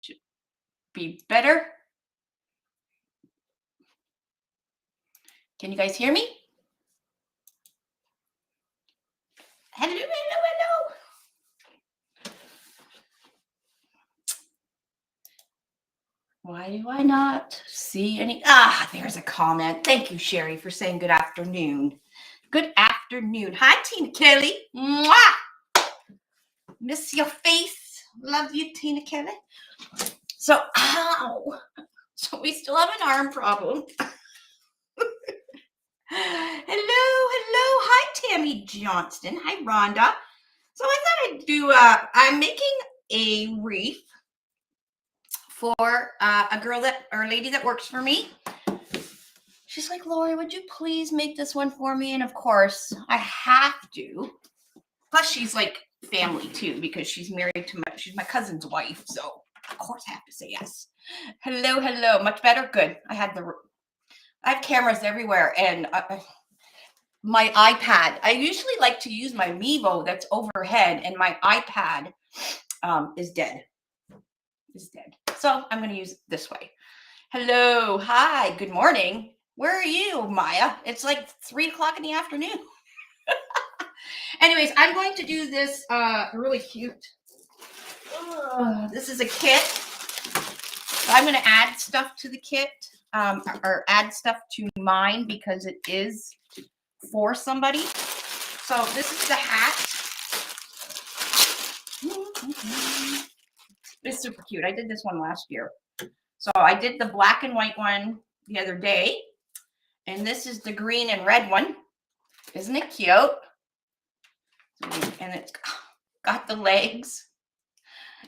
Should be better. Can you guys hear me? Hello, hello, hello. Why do I not see any? Ah, there's a comment. Thank you, Sherry, for saying good afternoon. Good afternoon. Hi, Tina Kelly. Mwah! Miss your face. Love you, Tina Kelly. So, ow. So we still have an arm problem. Hello. Hi, Tammy Johnston. Hi, Rhonda. So I thought I'd do, I'm making a wreath for a girl or a lady that works for me. She's like, Lori, would you please make this one for me? And of course, I have to. Plus, she's like family too, because she's married to she's my cousin's wife. So of course I have to say yes. Hello. Much better? Good. I have cameras everywhere, and my iPad. I usually like to use my Mevo that's overhead, and my iPad is dead. So I'm going to use it this way. Hello. Hi. Good morning. Where are you, Maya? It's like 3 o'clock in the afternoon. Anyways, I'm going to do this really cute. This is a kit. I'm going to add stuff to the kit, or add stuff to mine because it is for somebody. So this is the hat. It's super cute. I did this one last year. So I did the black and white one the other day. And this is the green and red one. Isn't it cute? And it's got the legs.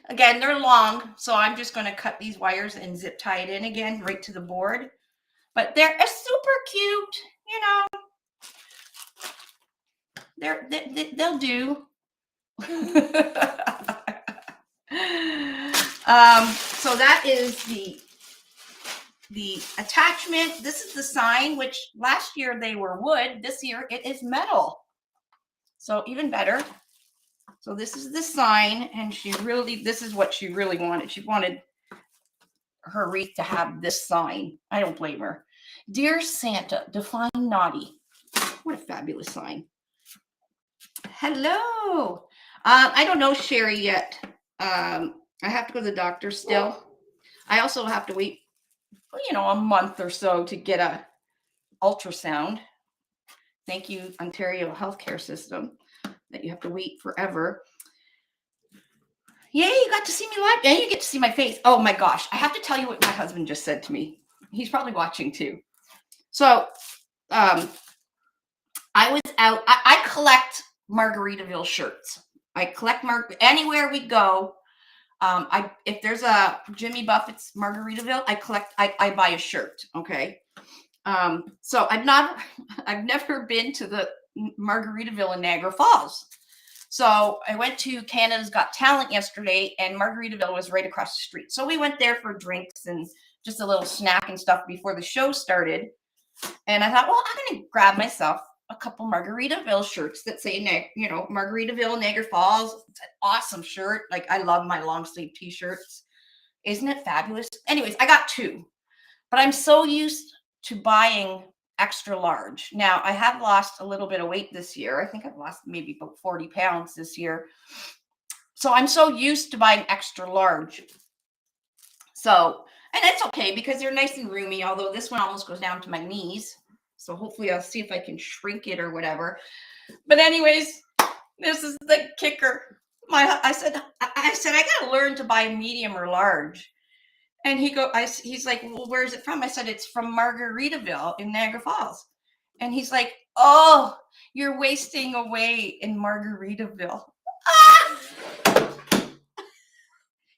Again, they're long, so I'm just going to cut these wires and zip tie it in again right to the board. But they're super cute, you know. They'll do. So that is the attachment. This is the sign, which last year they were wood. This year it is metal. So even better. So this is the sign, and this is what she really wanted. She wanted her wreath to have this sign. I don't blame her. Dear Santa, define naughty. What a fabulous sign. Hello. I don't know Sherry yet. I have to go to the doctor still. I also have to wait, a month or so to get a ultrasound. Thank you, Ontario healthcare system, that you have to wait forever. Yay, you got to see me live. And you get to see my face. Oh my gosh. I have to tell you what my husband just said to me. He's probably watching too. So I was out. I collect Margaritaville shirts. I collect anywhere we go. If there's a Jimmy Buffett's Margaritaville, I buy a shirt. Okay. So I've never been to the Margaritaville in Niagara Falls. So I went to Canada's Got Talent yesterday, and Margaritaville was right across the street. So we went there for drinks and just a little snack and stuff before the show started. And I thought, well, I'm going to grab myself a couple Margaritaville shirts that say, Margaritaville, Niagara Falls. It's an awesome shirt. Like, I love my long sleeve t-shirts. Isn't it fabulous? Anyways, I got 2, but I'm so used to buying extra large. Now, I have lost a little bit of weight this year. I think I've lost maybe about 40 pounds this year. So I'm so used to buying extra large. So, and it's okay because they're nice and roomy, although this one almost goes down to my knees. So hopefully I'll see if I can shrink it or whatever. But anyways, this is the kicker. I said, I got to learn to buy medium or large. And he's like, well, where is it from? I said, it's from Margaritaville in Niagara Falls. And he's like, oh, you're wasting away in Margaritaville. Ah!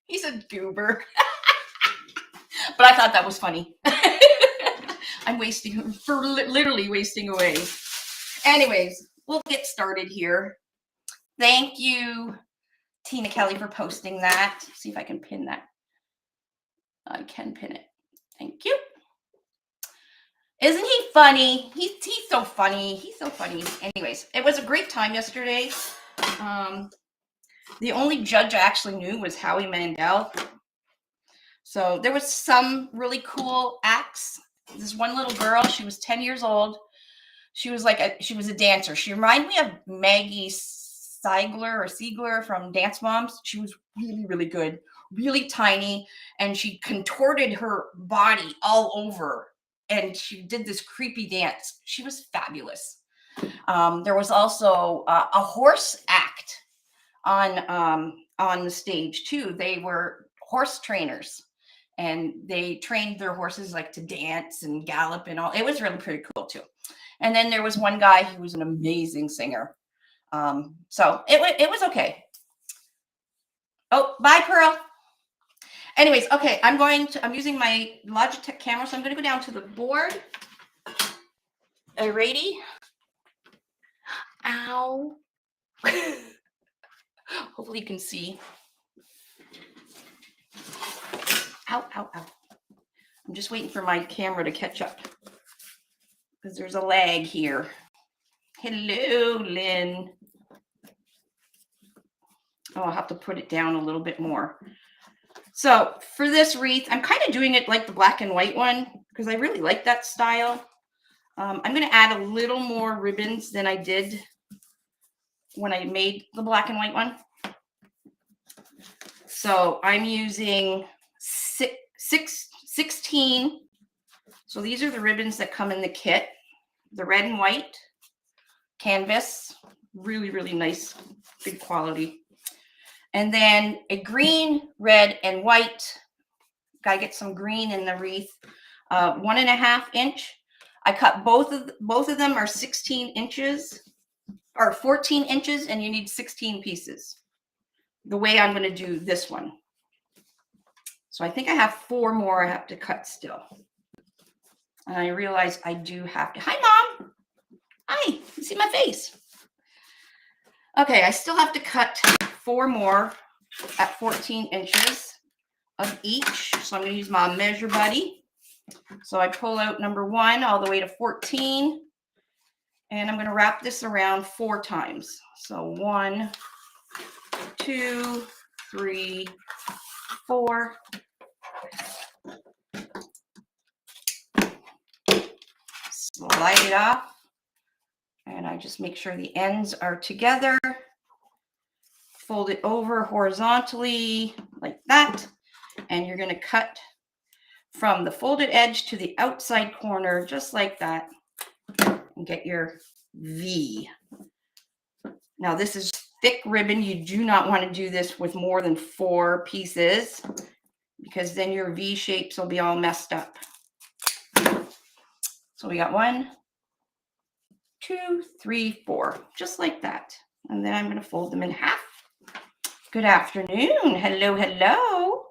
He's a goober. But I thought that was funny. I'm literally wasting away. Anyways, we'll get started here. Thank you, Tina Kelly, for posting that. See if I can pin that. I can pin it. Thank you. Isn't he funny? He's so funny. He's so funny. Anyways, it was a great time yesterday. The only judge I actually knew was Howie Mandel. So there was some really cool acts. This one little girl, she was 10 years old. She was she was a dancer. She reminded me of Maggie Siegler from Dance Moms. She was really, really good, really tiny, and she contorted her body all over, and she did this creepy dance. She was fabulous. There was also a horse act on the stage too. They were horse trainers, and they trained their horses like to dance and gallop and all. It was really pretty cool too. And then there was one guy who was an amazing singer. So it was okay. Oh, bye, Pearl. Anyways, okay, I'm using my Logitech camera, so I'm going to go down to the board. Alrighty. Ow. Hopefully you can see. Ow, ow, ow. I'm just waiting for my camera to catch up because there's a lag here. Hello, Lynn. Oh, I'll have to put it down a little bit more. So for this wreath, I'm kind of doing it like the black and white one because I really like that style. I'm going to add a little more ribbons than I did when I made the black and white one. So I'm using 16. So these are the ribbons that come in the kit. The red and white canvas, really, really nice, good quality. And then a green, red, and white. Gotta get some green in the wreath. 1.5 inch. I cut both of them are 16 inches or 14 inches, and you need 16 pieces. The way I'm going to do this one. So I think I have 4 more I have to cut still. And I realize I do have to. Hi, Mom. Hi. You see my face. Okay, I still have to cut 4 more at 14 inches of each. So I'm going to use my measure buddy. So I pull out number 1 all the way to 14. And I'm going to wrap this around 4 times. So 1, 2, 3, 4. Slide it off. And I just make sure the ends are together. Fold it over horizontally like that. And you're going to cut from the folded edge to the outside corner, just like that. And get your V. Now this is thick ribbon. You do not want to do this with more than 4 pieces because then your V shapes will be all messed up. So we got 1, 2, 3, 4, just like that. And then I'm going to fold them in half. Good afternoon. Hello, hello.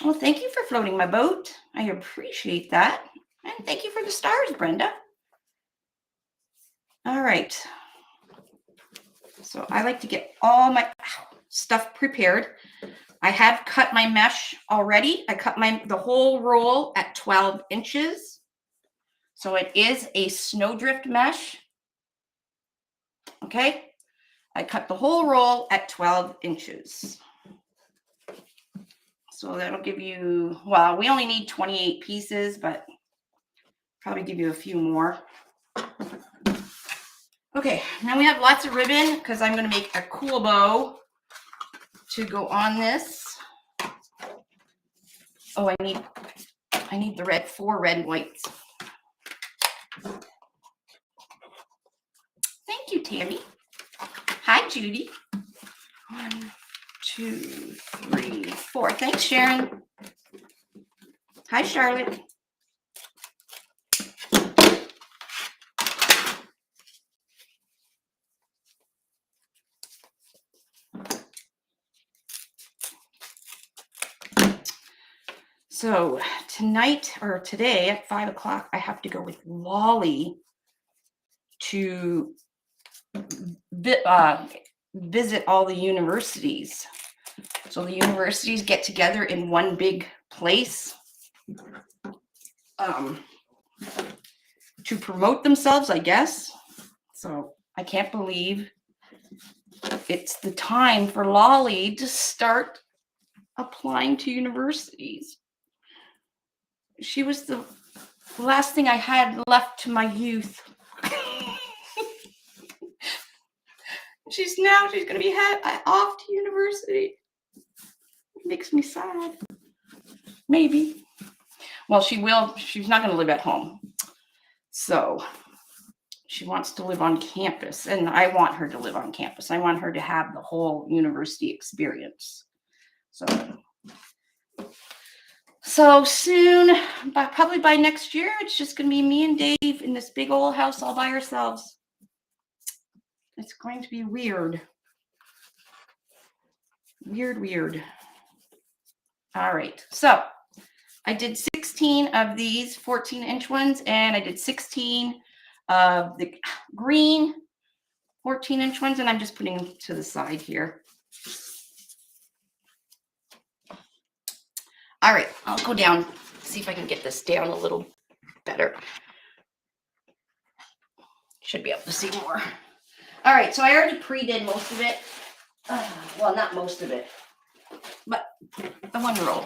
Well, thank you for floating my boat. I appreciate that. And thank you for the stars, Brenda. All right. So I like to get all my stuff prepared. I have cut my mesh already. I cut the whole roll at 12 inches. So it is a snowdrift mesh. Okay. I cut the whole roll at 12 inches. So that'll give you, well, we only need 28 pieces, but probably give you a few more. Okay, now we have lots of ribbon because I'm going to make a cool bow to go on this. Oh, I need the 4 red and whites. Thank you, Tammy. Hi, Judy. 1, 2, 3, 4. Thanks, Sharon. Hi, Charlotte. So tonight or today at 5 o'clock, I have to go with Wally to visit all the universities. So the universities get together in one big place. to promote themselves, I guess. So I can't believe it's the time for Lolly to start applying to universities. She was the last thing I had left to my youth. She's going to be off to university. It makes me sad. Maybe. Well, she will. She's not going to live at home. So she wants to live on campus, and I want her to live on campus. I want her to have the whole university experience. So soon, probably by next year, it's just going to be me and Dave in this big old house all by ourselves. It's going to be weird. Weird. All right. So I did 16 of these 14-inch ones, and I did 16 of the green 14-inch ones, and I'm just putting them to the side here. All right, I'll go down, see if I can get this down a little better. Should be able to see more. All right, so I already pre-did most of it. Well, not most of it, but the one row.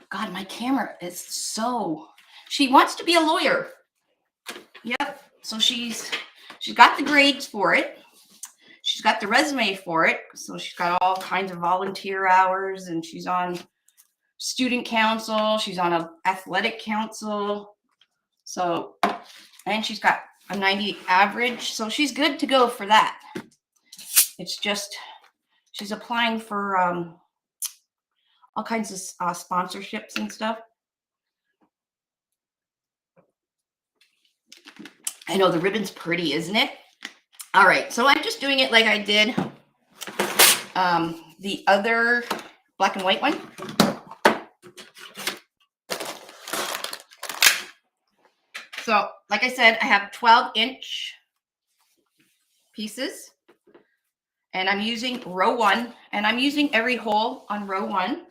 God, my camera is so... She wants to be a lawyer. Yep, so she's got the grades for it. She's got the resume for it. So she's got all kinds of volunteer hours, and she's on student council. She's on an athletic council. So, and she's got a 90 average. So she's good to go for that. It's just, she's applying for all kinds of sponsorships and stuff. I know the ribbon's pretty, isn't it? All right, so I'm just doing it like I did the other black and white one. So, like I said, I have 12-inch pieces, and I'm using row 1, and I'm using every hole on row 1.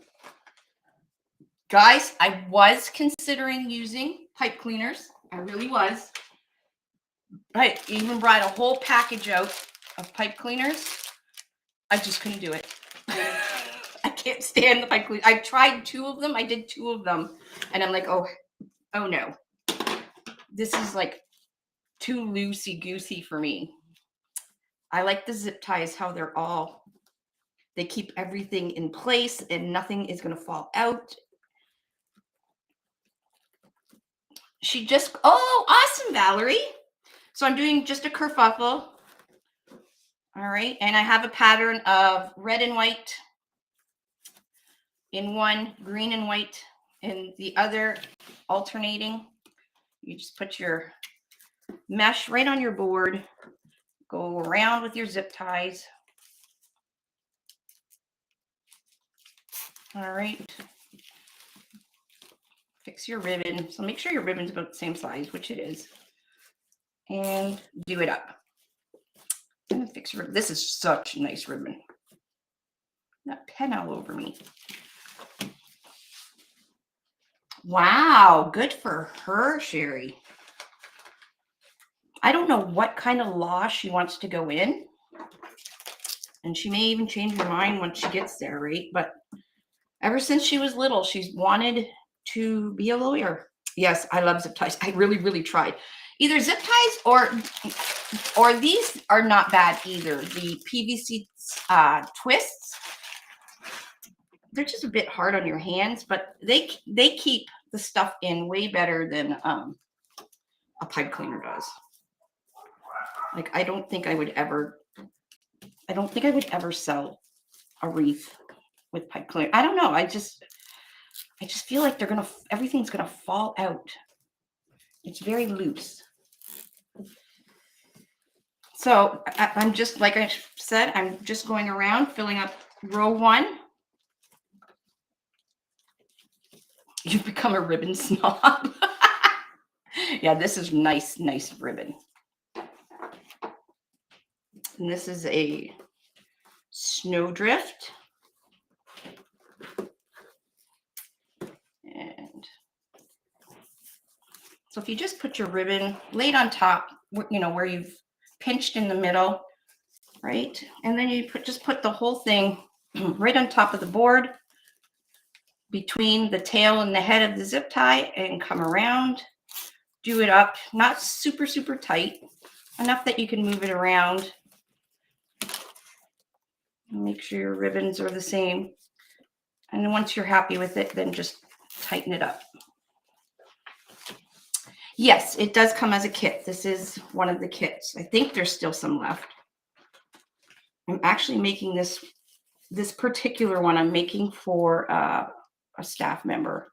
Guys, I was considering using pipe cleaners. I really was. I even brought a whole package out of pipe cleaners. I just couldn't do it. I can't stand the pipe cleaner. I tried 2 of them. I did 2 of them. And I'm like, oh no. This is like too loosey-goosey for me. I like the zip ties, how they keep everything in place and nothing is going to fall out. Oh, awesome, Valerie. So I'm doing just a kerfuffle. All right. And I have a pattern of red and white in one, green and white in the other, alternating. You just put your mesh right on your board, go around with your zip ties. All right. Fix your ribbon. So make sure your ribbon's about the same size, which it is. And do it up. And fix your ribbon. This is such a nice ribbon. That pen all over me. Wow, good for her, Sherry. I don't know what kind of law she wants to go in. And she may even change her mind once she gets there, right? But ever since she was little, she's wanted to be a lawyer. Yes, I love zip ties. I really, really tried. Either zip ties or these are not bad either. The PVC twists, they're just a bit hard on your hands, but they keep the stuff in way better than a pipe cleaner does. Like, I don't think I would ever sell a wreath with pipe cleaner. I don't know. I just feel like everything's gonna fall out. It's very loose. So I'm just, like I said, I'm just going around filling up row 1. You've become a ribbon snob. Yeah, this is nice ribbon. And this is a snowdrift. And So if you just put your ribbon laid on top, you know, where you've pinched in the middle, right? And then you just put the whole thing right on top of the board between the tail and the head of the zip tie and come around, do it up, not super, super tight, enough that you can move it around. Make sure your ribbons are the same. And then once you're happy with it, then just tighten it up. Yes, it does come as a kit. This is one of the kits. I think there's still some left. I'm actually making this particular one I'm making for a staff member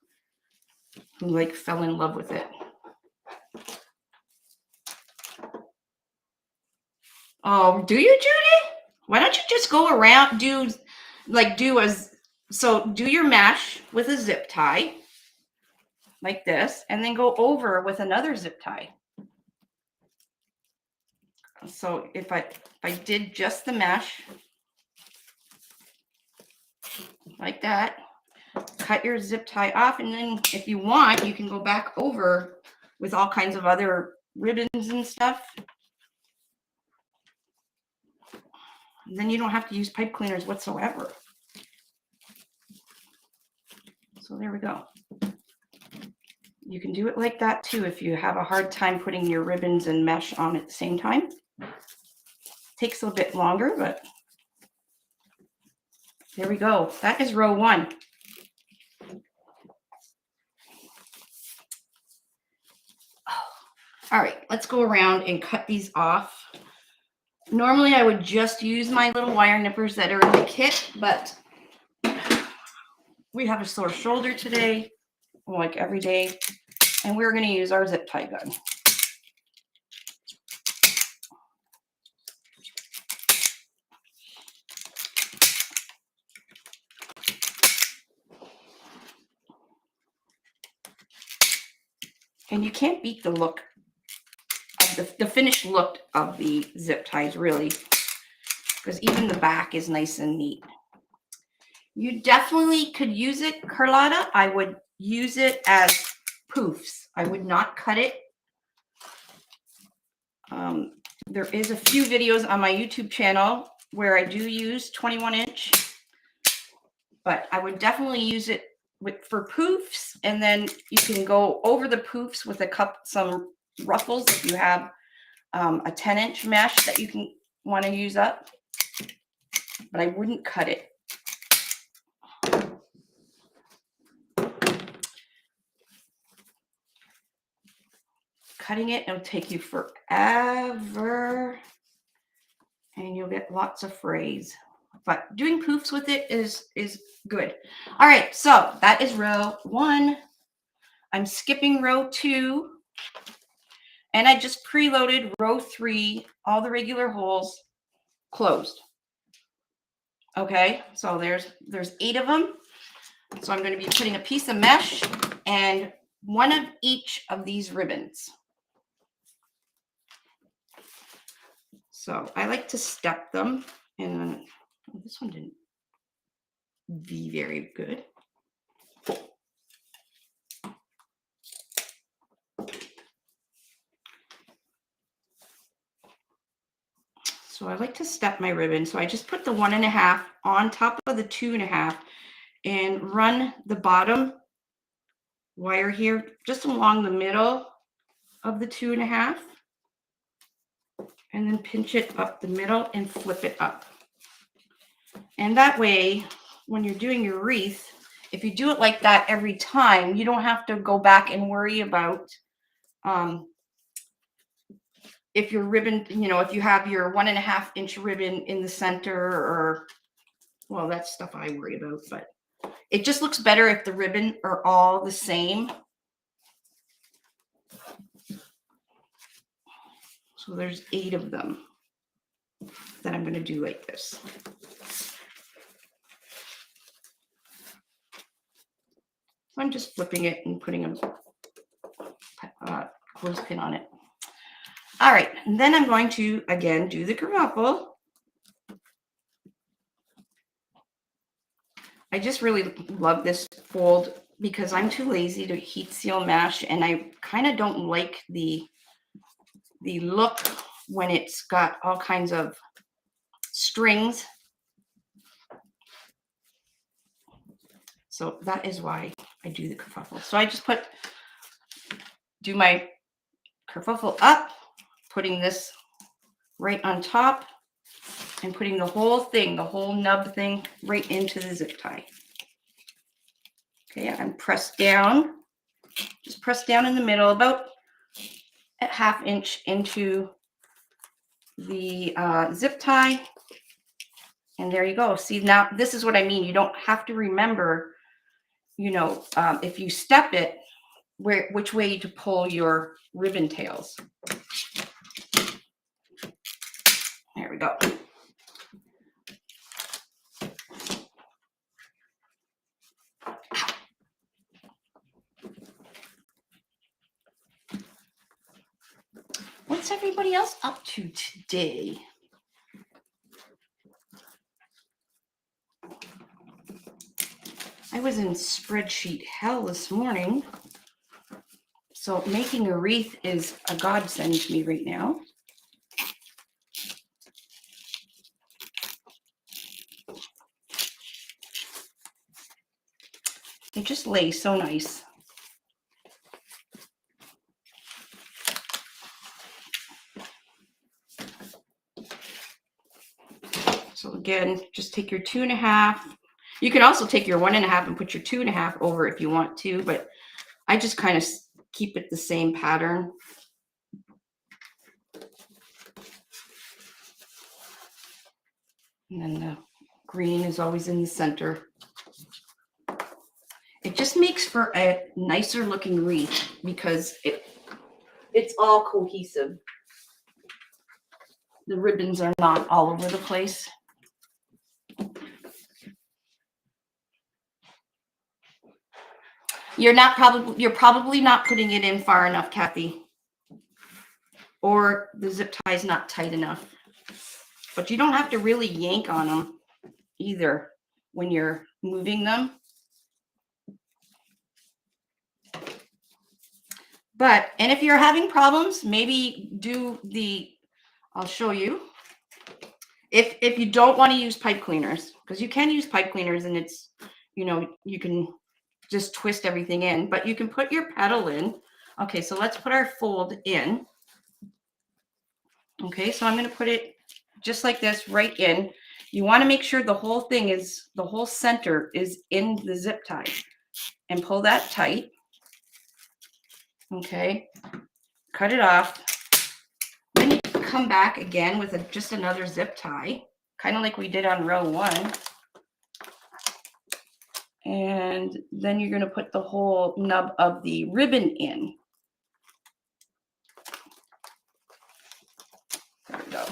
who like fell in love with it. Oh, do you, Judy? Why don't you just go around, do your mesh with a zip tie like this, and then go over with another zip tie. So if I did just the mesh like that, cut your zip tie off, and then if you want, you can go back over with all kinds of other ribbons and stuff. And then you don't have to use pipe cleaners whatsoever. So there we go. You can do it like that too if you have a hard time putting your ribbons and mesh on at the same time. Takes a bit longer, but there we go. That is row 1. All right, let's go around and cut these off. Normally I would just use my little wire nippers that are in the kit, but we have a sore shoulder today, like every day, and we're going to use our zip tie gun. And you can't beat the look of the finished look of the zip ties, really, because even the back is nice and neat. You definitely could use it, Carlotta. I would use it as poofs. I would not cut it. There is a few videos on my YouTube channel where I do use 21-inch, but I would definitely use it for poofs, and then you can go over the poofs with some ruffles if you have a 10-inch mesh that you can want to use up, but I wouldn't cut it. Cutting it'll take you forever, and you'll get lots of frays. But doing poofs with it is good. All right, so that is row 1. I'm skipping row 2, and I just preloaded row 3, all the regular holes closed. Okay, so there's 8 of them. So I'm going to be putting a piece of mesh and one of each of these ribbons. So I like to step them, and this one didn't be very good. So I like to step my ribbon. So I just put the 1.5 on top of the 2.5 and run the bottom wire here just along the middle of the 2.5. And then pinch it up the middle and flip it up. And that way, when you're doing your wreath, if you do it like that every time, you don't have to go back and worry about if your ribbon, if you have your 1.5-inch ribbon in the center, or, well, that's stuff I worry about, but it just looks better if the ribbon are all the same. So there's 8 of them that I'm going to do like this. So I'm just flipping it and putting a clothespin on it. All right, and then I'm going to, again, do the kerfuffle. I just really love this fold because I'm too lazy to heat seal mash, and I kind of don't like the look when it's got all kinds of strings. So that is why I do the kerfuffle. So I just do my kerfuffle up, putting this right on top, and putting the whole thing, the whole nub thing, right into the zip tie. Okay, and press down, just press down in the middle, about a ½ inch into the zip tie. And there you go. See, now this is what I mean. You don't have to remember, you know, if you step it, which way to pull your ribbon tails. There we go. What's everybody else up to today? I was in spreadsheet hell this morning. So making a wreath is a godsend to me right now. They just lay so nice. So again, just take your 2.5. You can also take your 1.5 and put your 2.5 over if you want to, but I just kind of keep it the same pattern. And then the green is always in the center. It just makes for a nicer looking wreath because it's all cohesive. The ribbons are not all over the place. You're probably not putting it in far enough, Kathy. Or the zip tie is not tight enough. But you don't have to really yank on them either when you're moving them. But, and if you're having problems, maybe I'll show you. If you don't want to use pipe cleaners, because you can use pipe cleaners and it's, you know, you can just twist everything in, but you can put your petal in. Okay, so let's put our fold in. Okay, so I'm going to put it just like this right in. You want to make sure the whole thing is, the whole center is in the zip tie, and pull that tight. Okay, cut it off. Then you come back again with just another zip tie, kind of like we did on row 1. And then you're going to put the whole nub of the ribbon in. There we go.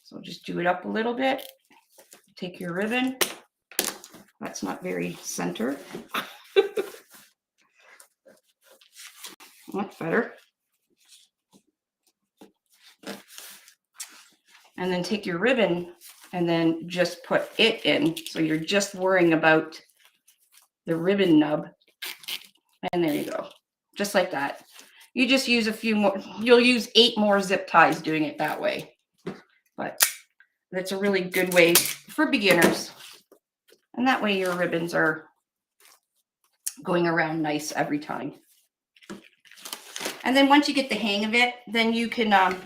So just do it up a little bit. Take your ribbon. That's not very centered. Much better. And then take your ribbon and then just put it in. So you're just worrying about the ribbon nub. And there you go. Just like that. You just use a few more. You'll use 8 more zip ties doing it that way. But that's a really good way for beginners. And that way your ribbons are going around nice every time. And then once you get the hang of it, then you can,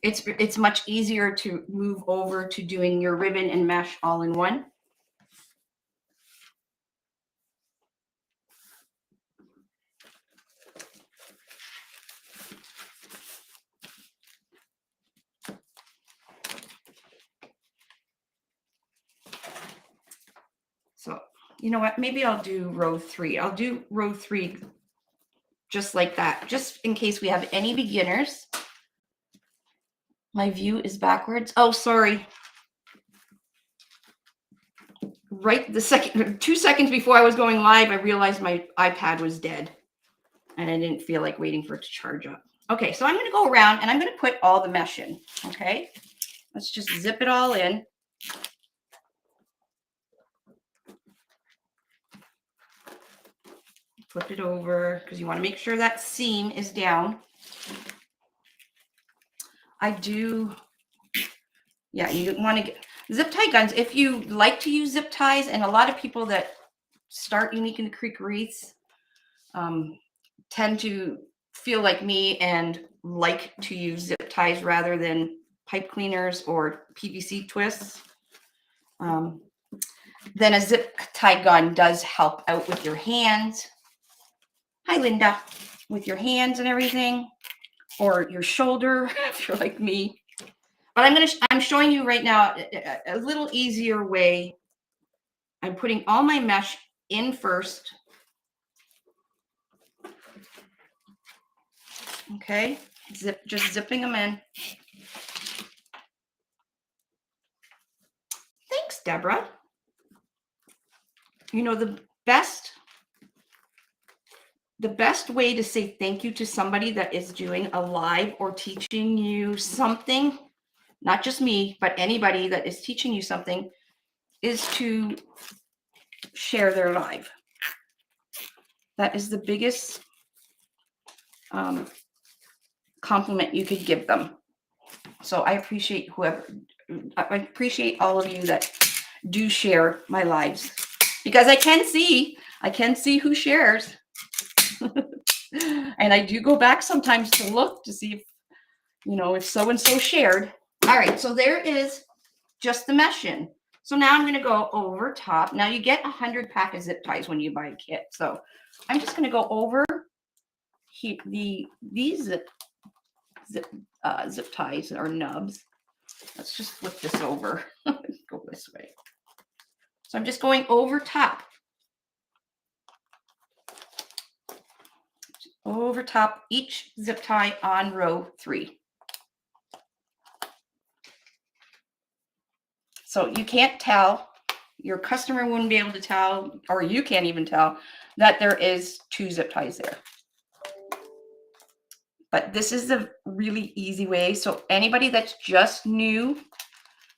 it's much easier to move over to doing your ribbon and mesh all in one. So, you know what, maybe I'll do row 3. I'll do row 3 just like that, just in case we have any beginners. My view is backwards. Oh, sorry. Right the 2 seconds before I was going live, I realized my iPad was dead and I didn't feel like waiting for it to charge up. Okay, so I'm going to go around and I'm going to put all the mesh in. Okay, let's just zip it all in. flip it over because you want to make sure that seam is down. I do, yeah, you want to get zip tie guns. If you like to use zip ties, and a lot of people that start Unique in the Creek wreaths tend to feel like me and like to use zip ties rather than pipe cleaners or PVC twists. Then a zip tie gun does help out with your hands. Hi, Linda. With your hands and everything, or your shoulder, if you're like me. But I'm showing you right now a little easier way. I'm putting all my mesh in first. Okay, just zipping them in. Thanks, Deborah. You know, the best way to say thank you to somebody that is doing a live or teaching you something, not just me, but anybody that is teaching you something, is to share their live. That is the biggest compliment you could give them. So I appreciate I appreciate all of you that do share my lives, because I can see who shares. And I do go back sometimes to look to see if, you know, if so-and-so shared. All right, so there is just the mesh in. So now I'm going to go over top. Now you get 100 pack of zip ties when you buy a kit. So I'm just going to go over these zip ties or nubs. Let's just flip this over. Go this way. So I'm just going over top. Over top each zip tie on row 3. So you can't tell, your customer wouldn't be able to tell, or you can't even tell that there is 2 zip ties there. But this is a really easy way. So anybody that's just new,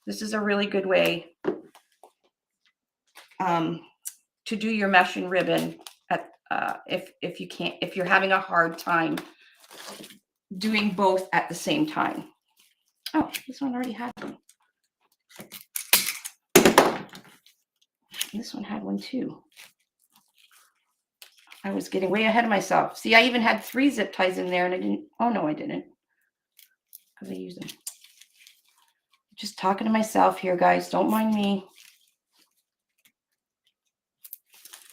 this is a really good way to do your mesh and ribbon if you're having a hard time doing both at the same time. Oh, this one already had one. This one had one too. I was getting way ahead of myself. See, I even had 3 zip ties in there and I didn't. Oh no, I didn't. Because I used them. Just talking to myself here, guys. Don't mind me.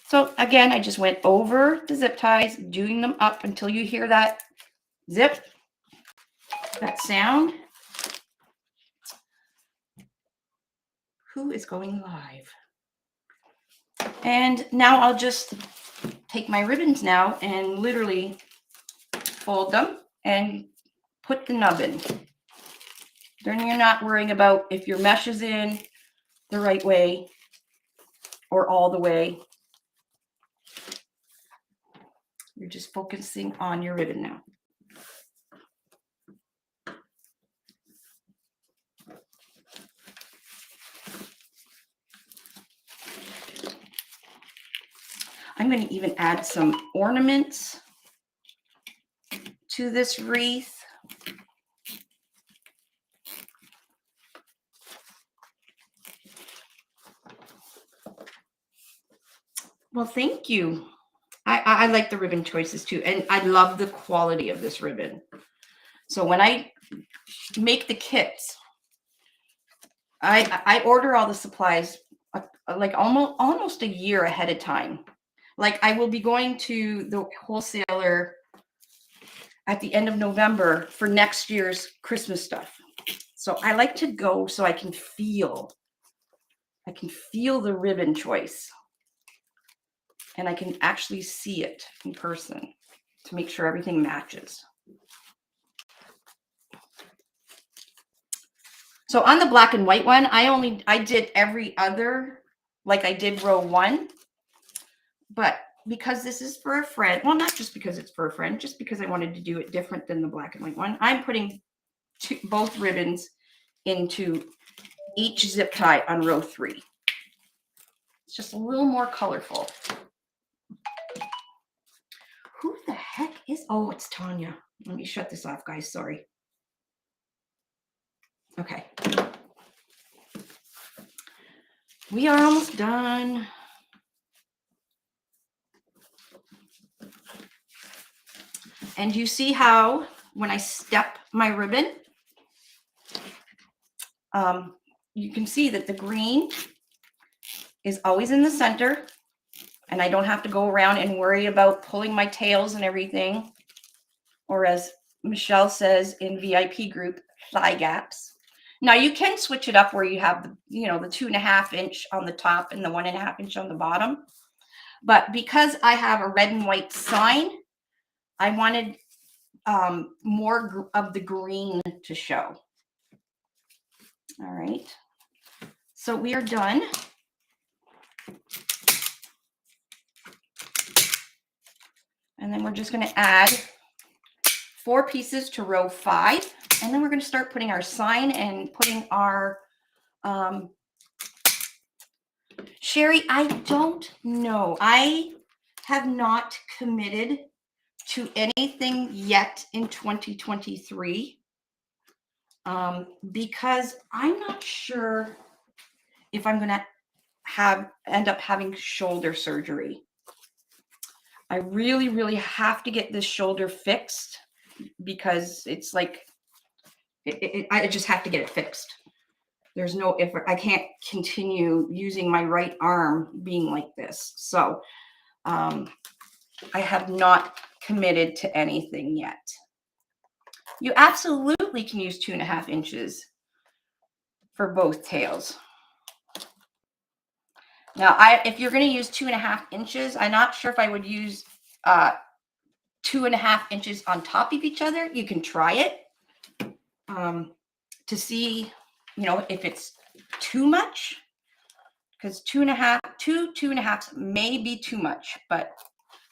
So again, I just went over the zip ties, doing them up until you hear that zip, that sound. Who is going live? And now I'll just take my ribbons now and literally fold them and put the nub in. Then you're not worrying about if your mesh is in the right way or all the way. You're just focusing on your ribbon now. I'm going to even add some ornaments to this wreath. Well, thank you. I like the ribbon choices too, and I love the quality of this ribbon. So when I make the kits, I order all the supplies like almost a year ahead of time. Like I will be going to the wholesaler at the end of November for next year's Christmas stuff. So I like to go so I can feel the ribbon choice. And I can actually see it in person to make sure everything matches. So on the black and white one, I did every other, like I did row 1. But because this is for a friend, well, not just because it's for a friend, just because I wanted to do it different than the black and white one, I'm putting both ribbons into each zip tie on row 3. It's just a little more colorful. Oh, it's Tanya. Let me shut this off, guys. Sorry. Okay. We are almost done. And you see how when I step my ribbon, you can see that the green is always in the center, and I don't have to go around and worry about pulling my tails and everything, or as Michelle says in VIP group, thigh gaps. Now you can switch it up where you have the 2.5 inch on the top and the 1.5 inch on the bottom. But because I have a red and white sign, I wanted more of the green to show. All right. So we are done. And then we're just going to add 4 pieces to row 5. And then we're going to start putting our sign and putting our, Sherry, I don't know. I have not committed to anything yet in 2023 because I'm not sure if I'm going to end up having shoulder surgery. I really, really have to get this shoulder fixed because it's like, I just have to get it fixed. There's no effort. I can't continue using my right arm being like this. So I have not committed to anything yet. You absolutely can use 2.5 inches for both tails. Now, if you're going to use 2.5 inches, I'm not sure if I would use 2.5 inches on top of each other. You can try it to see, if it's too much, because 2.5 may be too much, but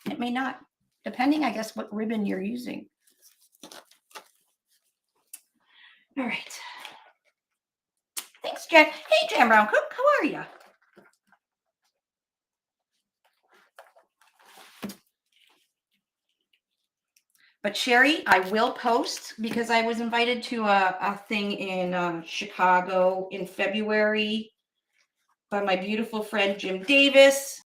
it may not, depending, I guess, what ribbon you're using. All right. Thanks, Jen. Hey, Jan Brown Cook, how are you? But Sherry, I will post because I was invited to a thing in Chicago in February by my beautiful friend Jim Davis.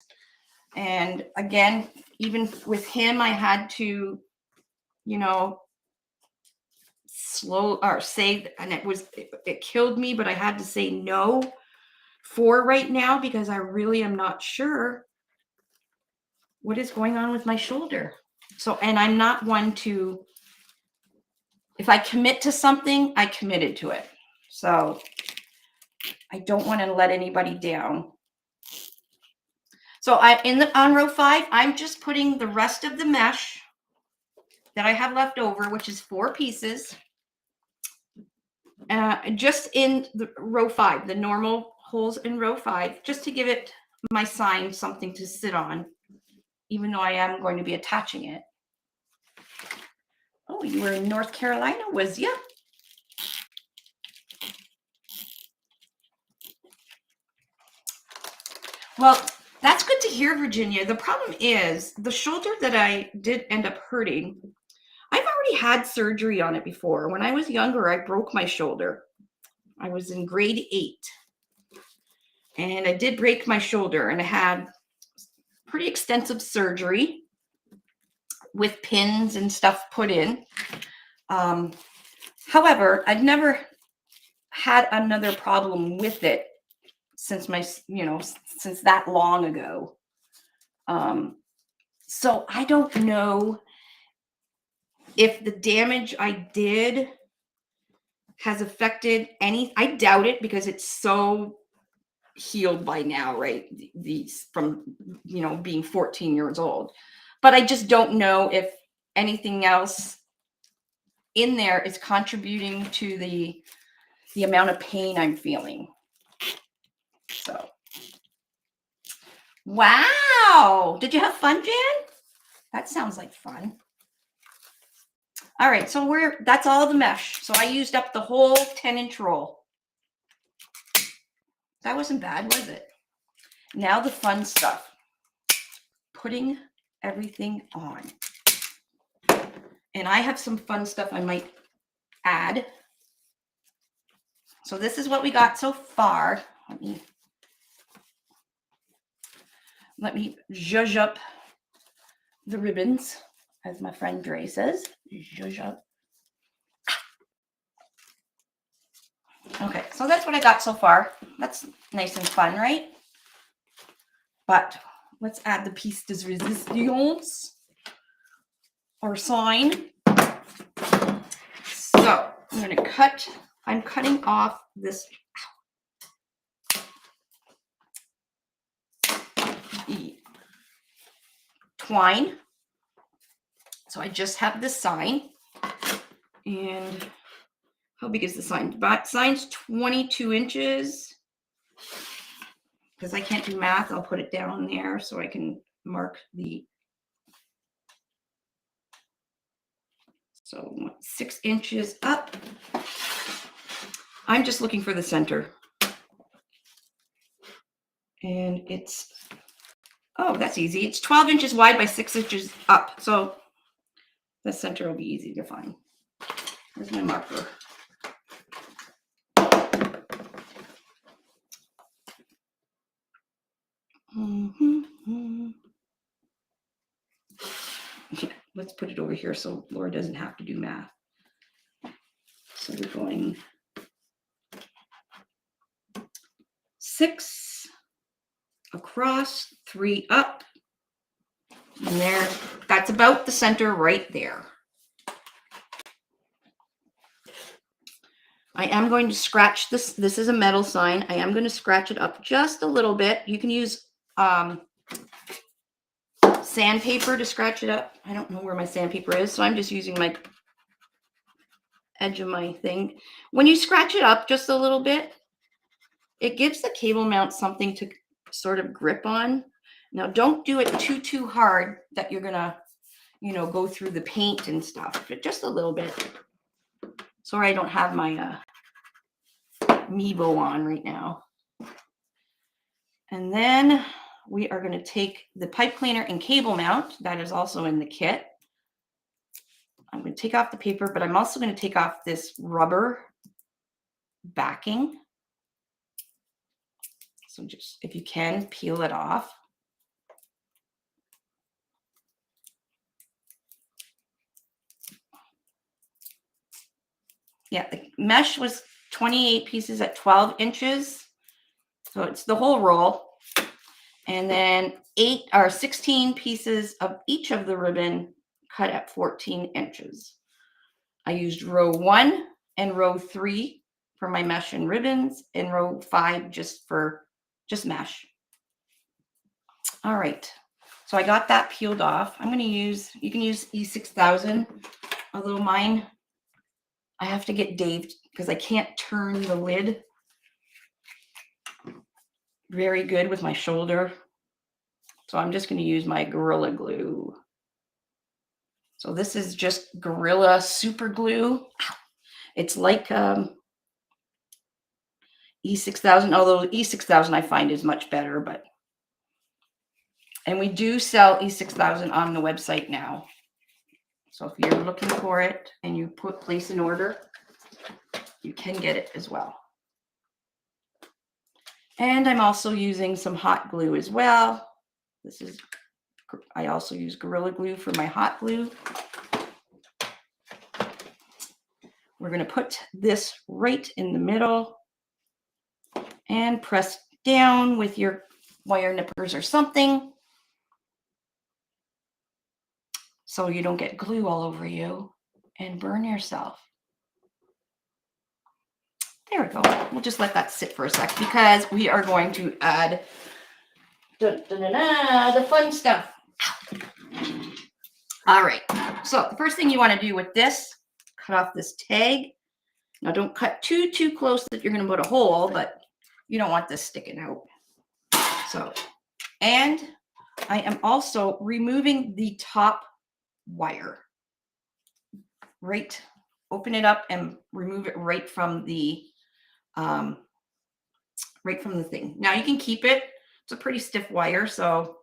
And again, even with him, I had to, say, and it killed me, but I had to say no for right now because I really am not sure what is going on with my shoulder. So, and I'm not one to, if I commit to something, I committed to it. So I don't want to let anybody down. So on row 5, I'm just putting the rest of the mesh that I have left over, which is 4 pieces, just in the row 5, the normal holes in row 5, just to give it my sign something to sit on, even though I am going to be attaching it. Oh, you were in North Carolina, was you? Well, that's good to hear, Virginia. The problem is the shoulder that I did end up hurting, I've already had surgery on it before. When I was younger, I broke my shoulder. I was in grade 8. And I did break my shoulder, and I had pretty extensive surgery with pins and stuff put in. However, I've never had another problem with it since since that long ago. So I don't know if the damage I did has affected any. I doubt it because it's so healed by now, right? These from being 14 years old. But I just don't know if anything else in there is contributing to the amount of pain I'm feeling. So, wow. Did you have fun, Jan? That sounds like fun. All right, so that's all the mesh. So I used up the whole 10-inch roll. That wasn't bad, was it? Now the fun stuff. Putting everything on. And I have some fun stuff I might add. So this is what we got so far. Let me zhuzh up the ribbons, as my friend Dre says. Zhuzh up. Okay, so that's what I got so far. That's nice and fun, right? But let's add the piece de resistance, or sign. So I'm going to cut. I'm cutting off this twine. So I just have this sign. And how big is the sign? But sign's 22 inches. Because I can't do math, I'll put it down there so I can mark the. So 6 inches up. I'm just looking for the center. And it's, oh, that's easy. It's 12 inches wide by 6 inches up. So the center will be easy to find. Where's my marker? Yeah, let's put it over here so Laura doesn't have to do math. So we're going 6 across, 3 up, and there. That's about the center right there. I am going to scratch this. This is a metal sign. I am going to scratch it up just a little bit. You can use sandpaper to scratch it up. I don't know where my sandpaper is, so I'm just using my edge of my thing. When you scratch it up just a little bit, it gives the cable mount something to sort of grip on. Now, don't do it too hard that you're gonna, go through the paint and stuff, but just a little bit. Sorry, I don't have my Mevo on right now. And then we are going to take the pipe cleaner and cable mount that is also in the kit. I'm going to take off the paper, but I'm also going to take off this rubber backing. So just, if you can, peel it off. Yeah, the mesh was 28 pieces at 12 inches. So it's the whole roll. And then 16 pieces of each of the ribbon cut at 14 inches. I used row 1 and row 3 for my mesh and ribbons, and row 5 just mesh. All right. So I got that peeled off. I'm going to use, you can use E6000, although mine, I have to get Dave because I can't turn the lid very good with my shoulder. So I'm just going to use my Gorilla Glue. So this is just Gorilla Super Glue. It's like E6000, although E6000 I find is much better, and we do sell E6000 on the website now. So if you're looking for it and you place an order, you can get it as well. And I'm also using some hot glue as well. I also use Gorilla Glue for my hot glue. We're going to put this right in the middle and press down with your wire nippers or something so you don't get glue all over you and burn yourself. There we go. We'll just let that sit for a sec because we are going to add the fun stuff. All right. So the first thing you want to do with this, cut off this tag. Now don't cut too close that you're going to put a hole, but you don't want this sticking out. So, and I am also removing the top wire. Right. Open it up and remove it right from the thing. Now you can keep it. It's a pretty stiff wire, so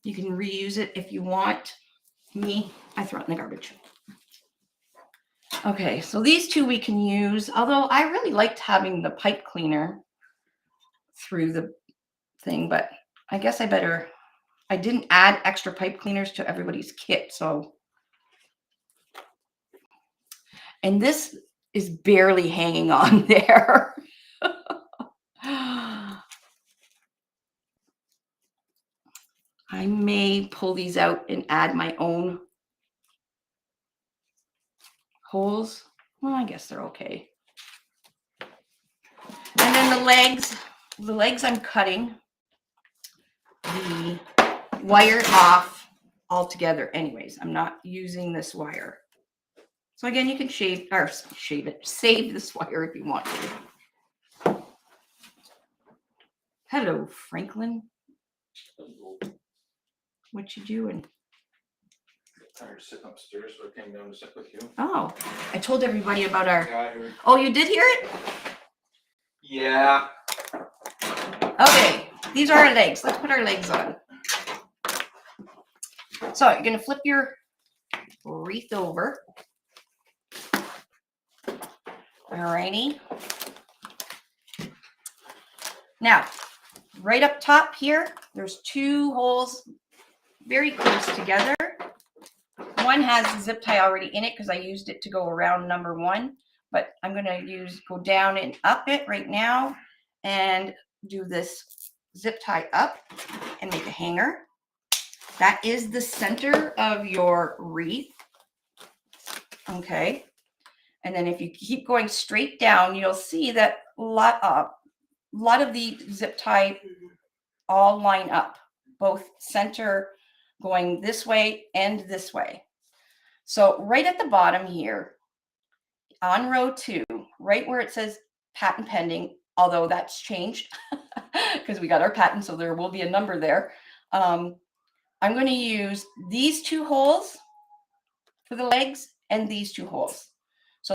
you can reuse it if you want. Me, I throw it in the garbage. Okay, so these two we can use, although I really liked having the pipe cleaner through the thing, but I guess I didn't add extra pipe cleaners to everybody's kit, so. And this is barely hanging on there. I may pull these out and add my own holes. Well, I guess they're okay. And then the legs I'm cutting the wire off altogether anyways. I'm not using this wire. So again, you can save this wire if you want to. Hello, Franklin. What you doing? Tired sitting upstairs, so I came down to sit with you. Oh, I told everybody about our. Yeah, I heard. Oh, you did hear it? Yeah. Okay, these are our legs. Let's put our legs on. So you're gonna flip your wreath over. Alrighty. Now, right up top here, there's two holes very close together. One has the zip tie already in it because I used it to go around number one, but I'm going to go down and up it right now and do this zip tie up and make a hanger. That is the center of your wreath. Okay. And then if you keep going straight down, you'll see that a lot of the zip tie all line up, both center going this way and this way. So right at the bottom here on row 2, right where it says patent pending, although that's changed because we got our patent, so there will be a number there. I'm going to use these two holes for the legs and these two holes. So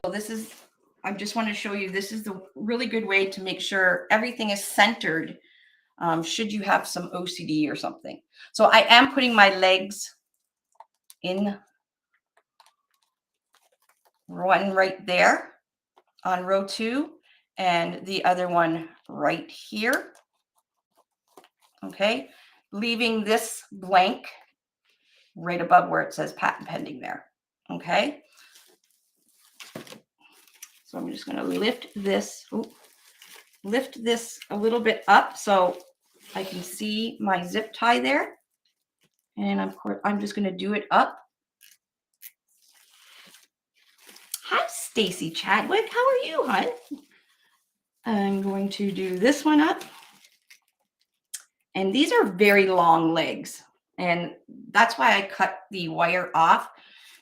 I just want to show you, this is the really good way to make sure everything is centered. Should you have some OCD or something. So I am putting my legs in one right there on row 2 and the other one right here. Okay, leaving this blank right above where it says patent pending there. Okay, so I'm just going to lift this a little bit up so I can see my zip tie there. And of course, I'm just going to do it up. Hi, Stacy Chadwick. How are you, hon? I'm going to do this one up. And these are very long legs. And that's why I cut the wire off,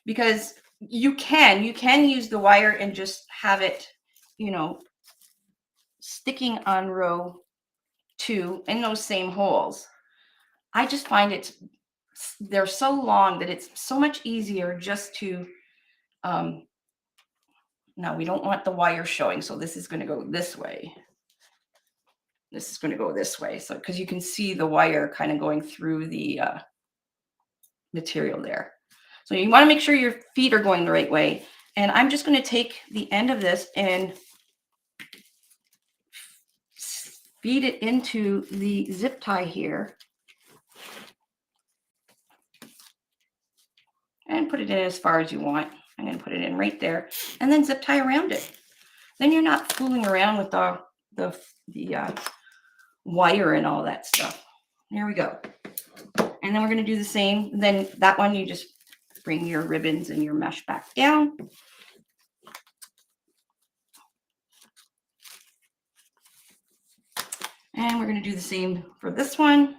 because you can use the wire and just have it, sticking on row 2 in those same holes. I just find they're so long that it's so much easier just to, now we don't want the wire showing. So this is going to go this way. This is going to go this way. So, because you can see the wire kind of going through the material there. So you want to make sure your feet are going the right way. And I'm just going to take the end of this and feed it into the zip tie here. And put it in as far as you want. I'm going to put it in right there and then zip tie around it. Then you're not fooling around with the wire and all that stuff. There we go. And then we're going to do the same. Then that one, you just bring your ribbons and your mesh back down. And we're going to do the same for this one.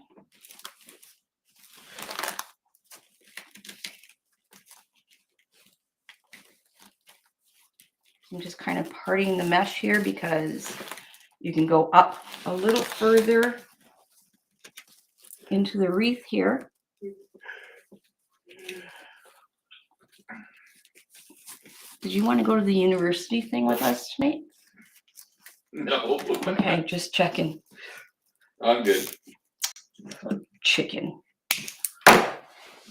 I'm just kind of parting the mesh here because you can go up a little further into the wreath here. Did you want to go to the university thing with us tonight? No. Okay, just checking. I'm good. Chicken.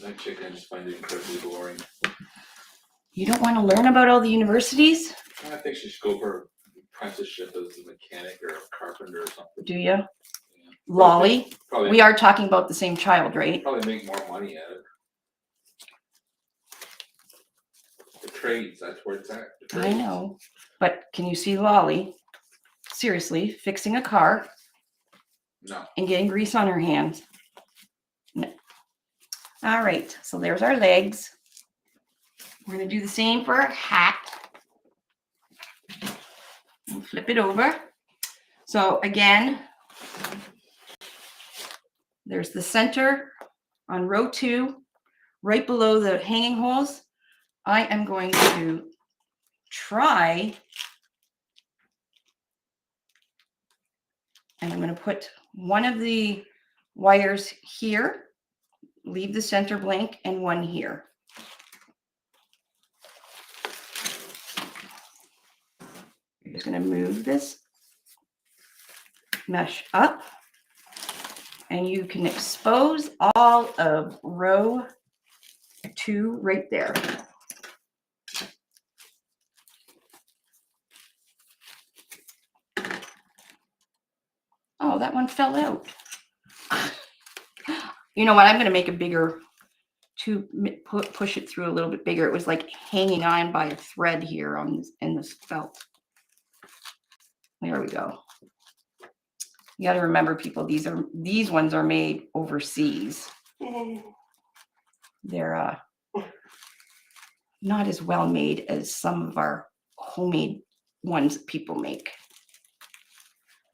That chick, I just find it incredibly boring. You don't want to learn about all the universities? I think she should go for apprenticeship as a mechanic or a carpenter or something. Do you? Yeah. Lolly? Probably, We are talking about the same child, right? probably make more money at it. The trades, that's where it's at. The I trades. know. But can you see Lolly, seriously, fixing a car No. and getting grease on her hands? No. All right, so there's our legs. We're going to do the same for our hat. And flip it over. So again, there's the center on row 2, right below the hanging holes. I am going to try, and I'm going to put one of the wires here, leave the center blank, and one here. I'm just going to move this mesh up, and you can expose all of row 2 right there. Oh, that one fell out. You know what? I'm going to make a bigger, to push it through a little bit bigger. It was like hanging on by a thread here on this, in this felt. There we go. You got to remember, people, these ones are made overseas. They're not as well made as some of our homemade ones that people make.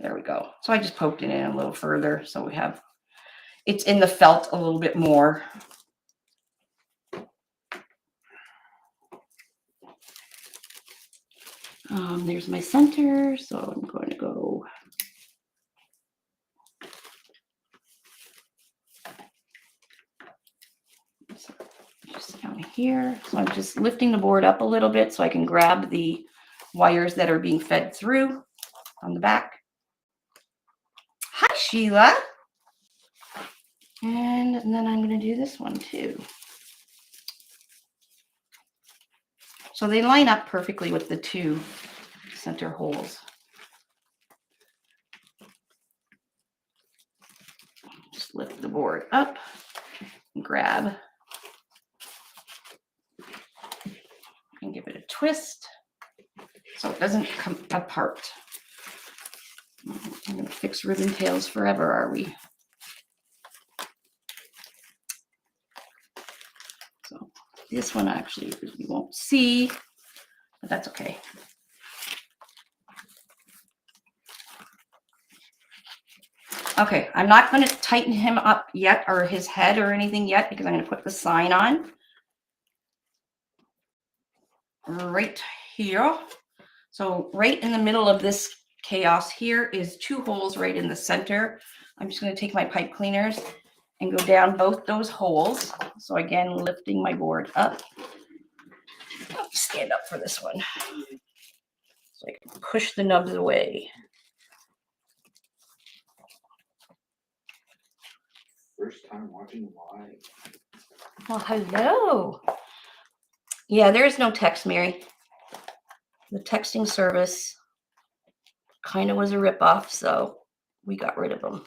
There we go. So I just poked it in a little further, so we have, it's in the felt a little bit more. There's my center, so I'm going to go just down here. So I'm just lifting the board up a little bit so I can grab the wires that are being fed through on the back. Hi, Sheila. And then I'm going to do this one too. So they line up perfectly with the 2 center holes. Just lift the board up and grab and give it a twist so it doesn't come apart. I'm going to fix ribbon tails forever, are we? So this one actually you won't see, but that's okay. Okay, I'm not going to tighten him up yet, or his head or anything yet, because I'm going to put the sign on right here. So right in the middle of this chaos here is 2 holes right in the center. I'm just going to take my pipe cleaners and go down both those holes. So again, lifting my board up. I'll stand up for this one so I can push the nubs away. First time watching live. Well, hello. Yeah, there is no text, Mary. The texting service kind of was a ripoff, so we got rid of them.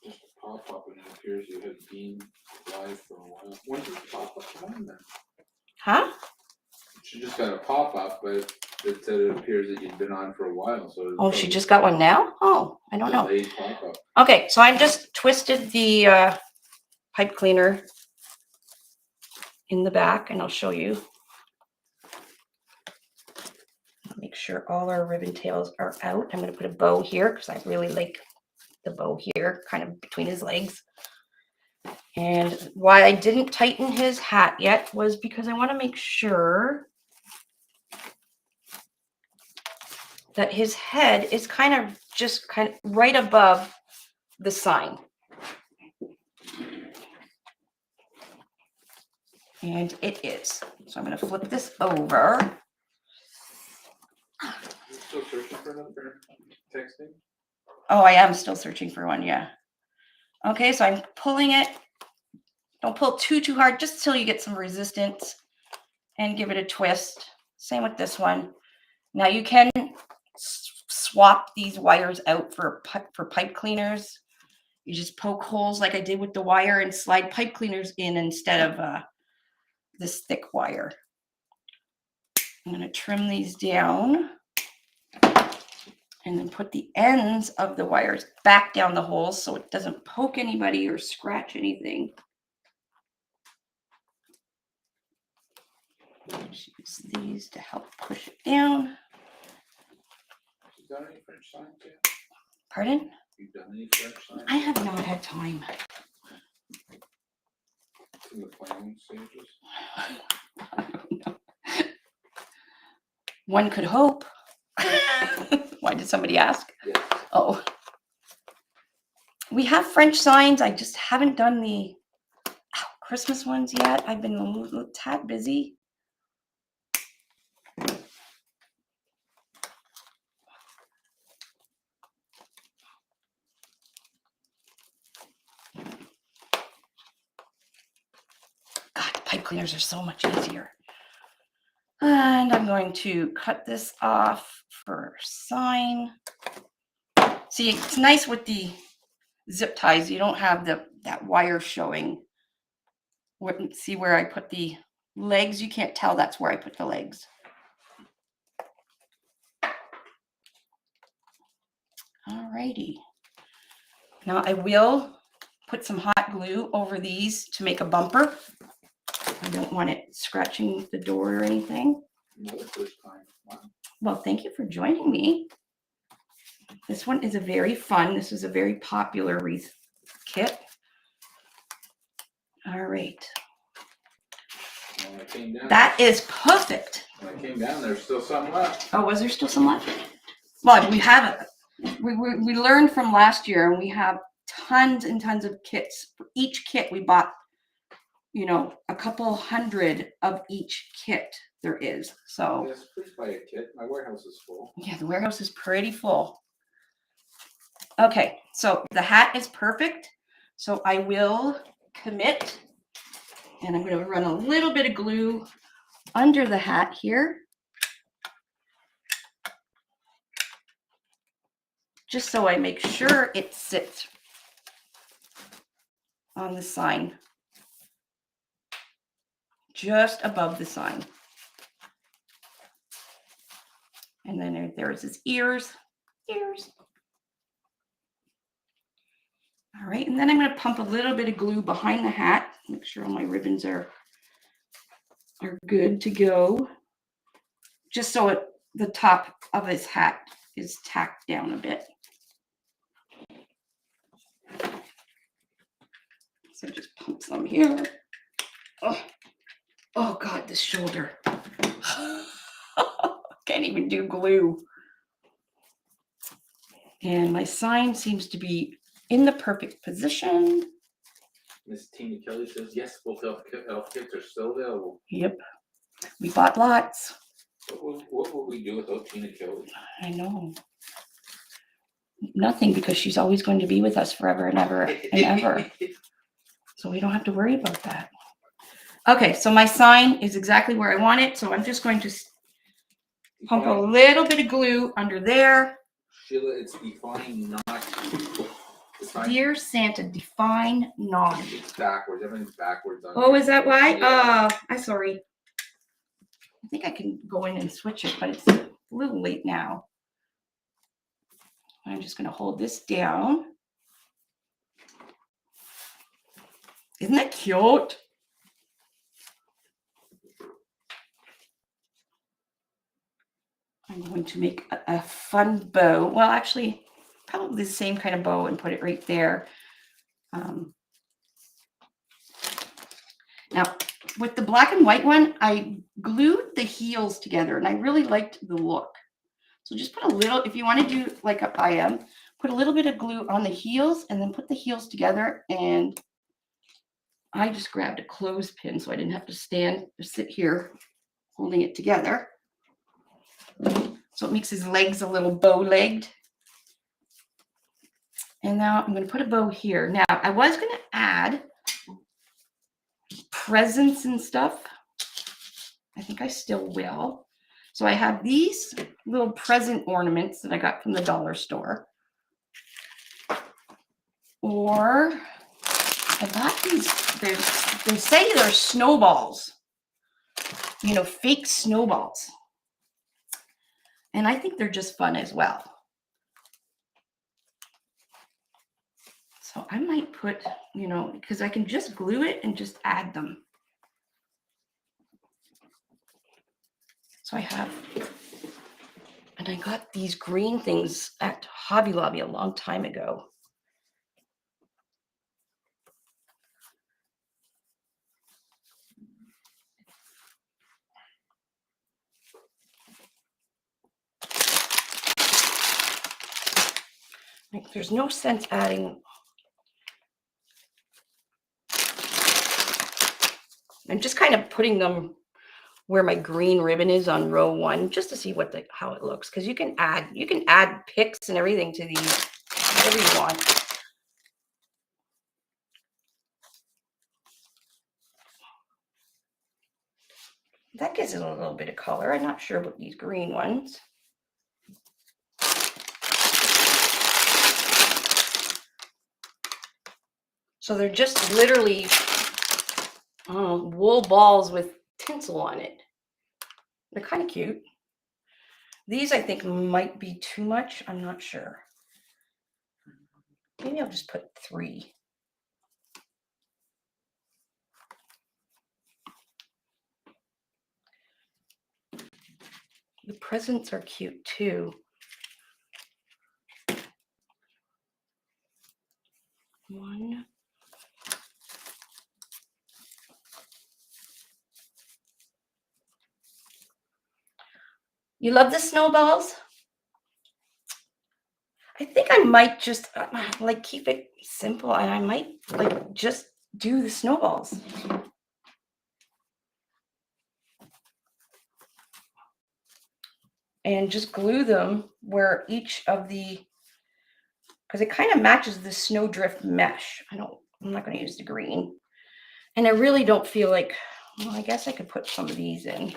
Just pop up and it appears you had been live for a while. When did the pop up come on then? Huh? She just got a pop up, but it said it appears that you've been on for a while. So Oh, she just got one now? Oh, I don't know. delayed pop up. Okay, so I've just twisted the pipe cleaner in the back, and I'll show you. I'll make sure all our ribbon tails are out. I'm going to put a bow here because I really like the bow here, kind of between his legs. And why I didn't tighten his hat yet was because I want to make sure that his head is kind of right above the sign. And it is. So I'm going to flip this over. You still searching for another texting? Oh, I am still searching for one, yeah. Okay, so I'm pulling it. Don't pull too hard, just till you get some resistance and give it a twist. Same with this one. Now you can swap these wires out for pipe cleaners. You just poke holes like I did with the wire and slide pipe cleaners in instead of this thick wire. I'm going to trim these down and then put the ends of the wires back down the holes so it doesn't poke anybody or scratch anything. Just use these to help push it down. You done any French signs yet? Pardon? You've done any French signs? I have not had time. It's in the planning stages. One could hope. Why did somebody ask? Yes. Oh. We have French signs. I just haven't done the Christmas ones yet. I've been a little tad busy. God, the pipe cleaners are so much easier. And I'm going to cut this off for sign. See, it's nice with the zip ties. You don't have that wire showing. See where I put the legs? You can't tell that's where I put the legs. Alrighty. Now I will put some hot glue over these to make a bumper. I don't want it scratching the door or anything. Another first time. Wow. Well, thank you for joining me. This one is this is a very popular wreath kit. All right. When I came down, That is perfect. when I came down, there's still some left. Oh, was there still some left? Well, we have it. We learned from last year, and we have tons and tons of kits. For each kit, we bought, a couple hundred of each kit there is. So Yes, please buy a kit. My warehouse is full. yeah, the warehouse is pretty full. Okay, so the hat is perfect. So I will commit, and I'm going to run a little bit of glue under the hat here, just so I make sure it sits on the sign, just above the sign. And then there's his ears. All right, and then I'm going to pump a little bit of glue behind the hat, make sure all my ribbons are good to go, just so the top of his hat is tacked down a bit. So just pump some here. Oh God, this shoulder. Can't even do glue. And my sign seems to be in the perfect position. Miss Tina Kelly says, yes, both elf kits are still available. Yep. We bought lots. What would we do without Tina Kelly? I know. Nothing, because she's always going to be with us forever and ever and ever. So we don't have to worry about that. Okay, so my sign is exactly where I want it. So I'm just going to pump a little bit of glue under there. Sheila, it's define not. Dear Santa, define not. It's backwards. Everything's backwards. Oh, is that why? Yeah. I'm sorry. I think I can go in and switch it, but it's a little late now. I'm just going to hold this down. Isn't that cute? I'm going to make a fun bow. Well, actually, probably the same kind of bow and put it right there. Now, with the black and white one, I glued the heels together, and I really liked the look. So just put a little, if you want to do like I am, put a little bit of glue on the heels, and then put the heels together. And I just grabbed a clothespin so I didn't have to sit here holding it together. So it makes his legs a little bow-legged. And now I'm going to put a bow here. Now, I was going to add presents and stuff. I think I still will. So I have these little present ornaments that I got from the dollar store. Or I got these, they say they're snowballs, you know, fake snowballs. And I think they're just fun as well. So I might put, you know, because I can just glue it and just add them. So I have, and I got these green things at Hobby Lobby a long time ago. Like, there's no sense adding. I'm just kind of putting them where my green ribbon is on row 1, just to see what how it looks. Because you can add picks and everything to these, whatever you want. That gives it a little bit of color. I'm not sure about these green ones. So they're just literally wool balls with tinsel on it. They're kind of cute. These I think might be too much. I'm not sure. Maybe I'll just put 3. The presents are cute too. 1. You love the snowballs? I think I might just like keep it simple, and I might like just do the snowballs. And just glue them where each of the, because it kind of matches the snowdrift mesh. I'm not going to use the green. And I really don't feel like, well, I guess I could put some of these in.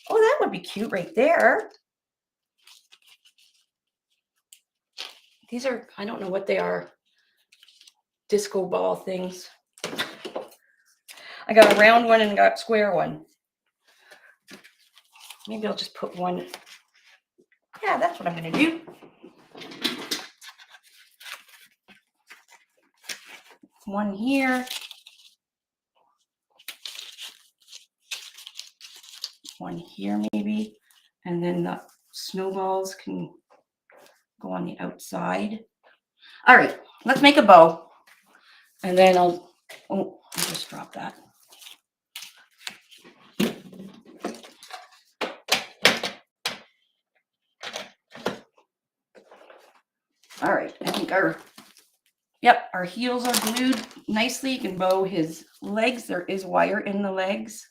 Oh, that would be cute right there. These are, I don't know what they are. Disco ball things. I got a round one and got a square one. Maybe I'll just put one. Yeah, that's what I'm going to do. One here. One here maybe. And then the snowballs can go on the outside. All right, let's make a bow. And then I'll just drop that. All right, I think our heels are glued nicely. You can bow his legs. There is wire in the legs.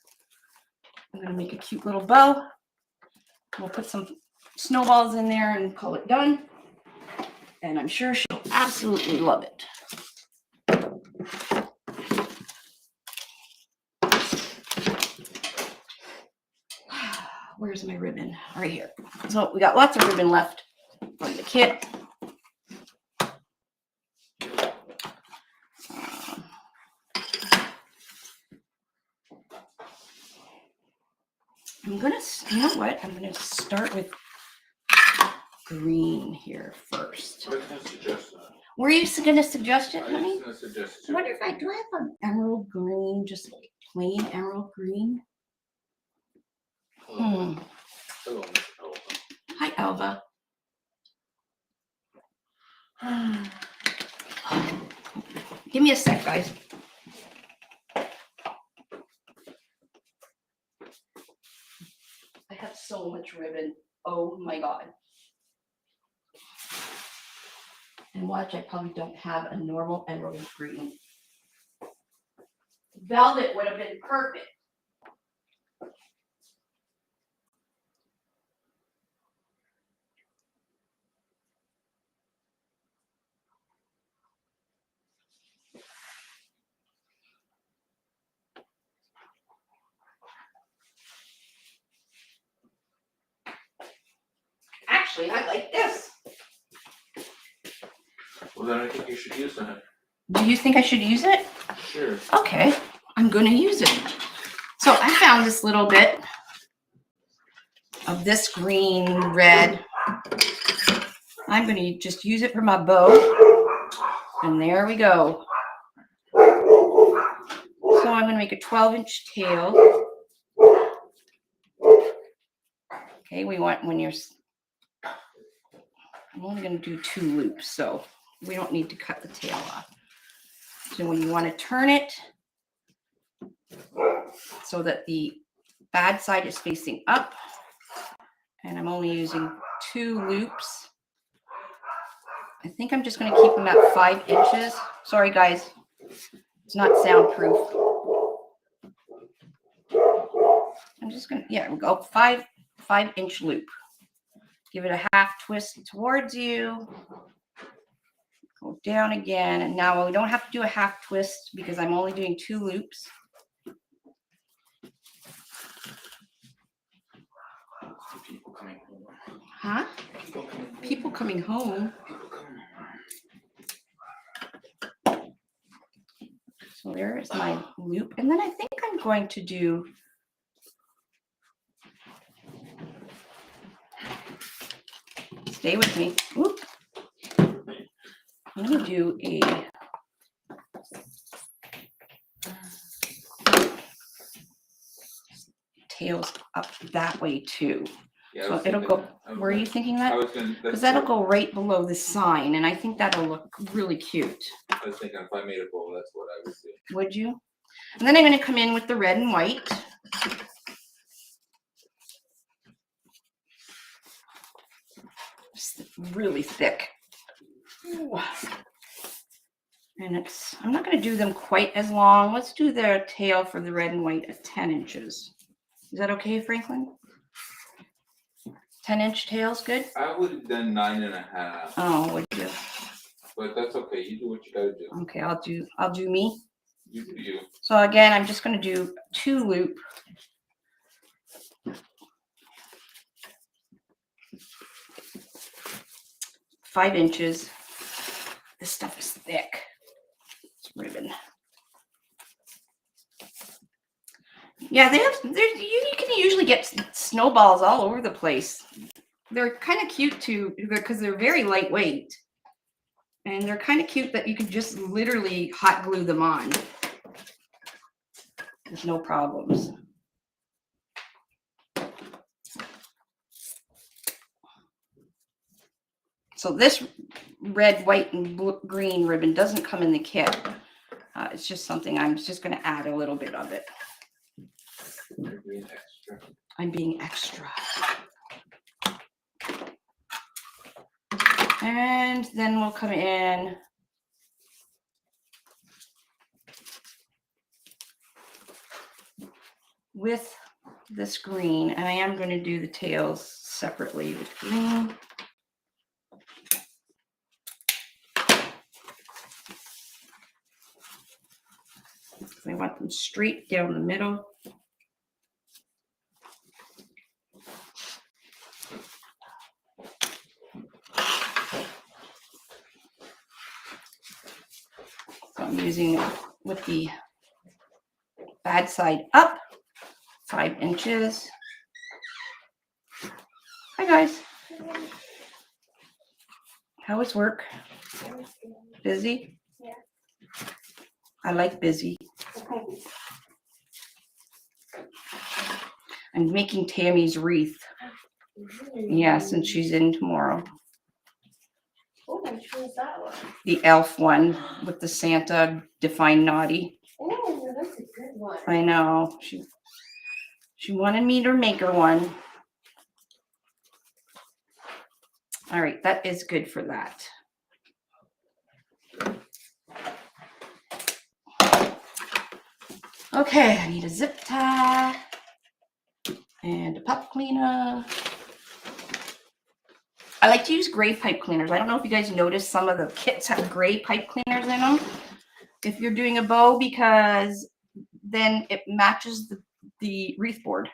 I'm gonna make a cute little bow. We'll put some snowballs in there and call it done. And I'm sure she'll absolutely love it. Where's my ribbon? Right here. So we got lots of ribbon left from the kit. I'm gonna, you know what? I'm gonna start with green here first. I was gonna suggest that. Were you gonna suggest it, I honey? was gonna suggest I wonder if I do have an emerald green, just like plain emerald green. Hello, Miss Elva. Hi, Elva. Give me a sec, guys. I have so much ribbon. Oh my God. And watch, I probably don't have a normal emerald green. Velvet would have been perfect. actually, I like this. Well, then I think you should use that. Do you think I should use it? Sure. Okay, I'm gonna use it. So I found this little bit of this green red. I'm gonna just use it for my bow. And there we go. So I'm gonna make a 12-inch tail. Okay, we want when you're, I'm only gonna do 2 loops, so we don't need to cut the tail off. So when you want to turn it so that the bad side is facing up, and I'm only using 2 loops. I think I'm just going to keep them at 5 inches. Sorry guys, it's not soundproof. I'm just going to, yeah, we'll go 5-inch loop. Give it a half twist towards you. Go down again, and now we don't have to do a half twist because I'm only doing 2 loops. People coming home. Huh? People coming home. So there is my loop, and then I think I'm going to do stay with me. Oop. I'm going to do a tails up that way too. Yeah, So it'll go, were you thinking that? Because that'll go right below the sign, and I think that'll look really cute. I was thinking if I made a bowl, that's what I would do. Would you? And then I'm going to come in with the red and white. Just really thick. Ooh. And it's, I'm not going to do them quite as long. Let's do the tail for the red and white at 10 inches. Is that okay, Franklin? 10-inch tail's good? I would have done 9.5. Oh, would you? But that's okay. You do what you gotta do. Okay, I'll do me. You do you. So again, I'm just going to do 2 loop. Five inches. This stuff is thick. It's ribbon. Yeah, you can usually get snowballs all over the place. They're kind of cute too because they're very lightweight. And they're kind of cute that you can just literally hot glue them on. There's no problems. So this red, white, and green ribbon doesn't come in the kit. It's just something I'm just going to add a little bit of it. You're being extra. I'm being extra. And then we'll come in with this green, and I am going to do the tails separately with green. I want them straight down the middle. So I'm using with the bad side up, 5 inches. Hi guys. How was work? Busy? Yeah. I like busy. I'm making Tammy's wreath. Yes, and she's in tomorrow. Oh, which one's that one? The elf one with the Santa define naughty. Oh, that's a good one. I know. She wanted me to make her one. All right, that is good for that. Okay, I need a zip tie and a pop cleaner. I like to use gray pipe cleaners. I don't know if you guys noticed some of the kits have gray pipe cleaners in them. If you're doing a bow, because then it matches the wreath board.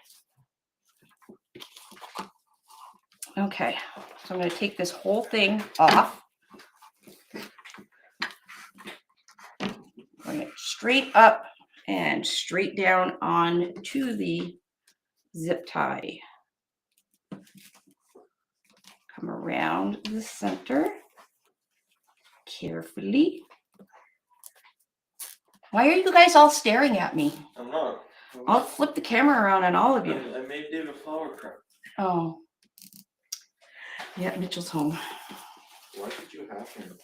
Okay, so I'm going to take this whole thing off. Bring it straight up and straight down onto the zip tie. Come around the center carefully. Why are you guys all staring at me? I'm not. I'll flip the camera around on all of you. I made David a flower crown. Oh. Yeah, Mitchell's home. Why did you have him?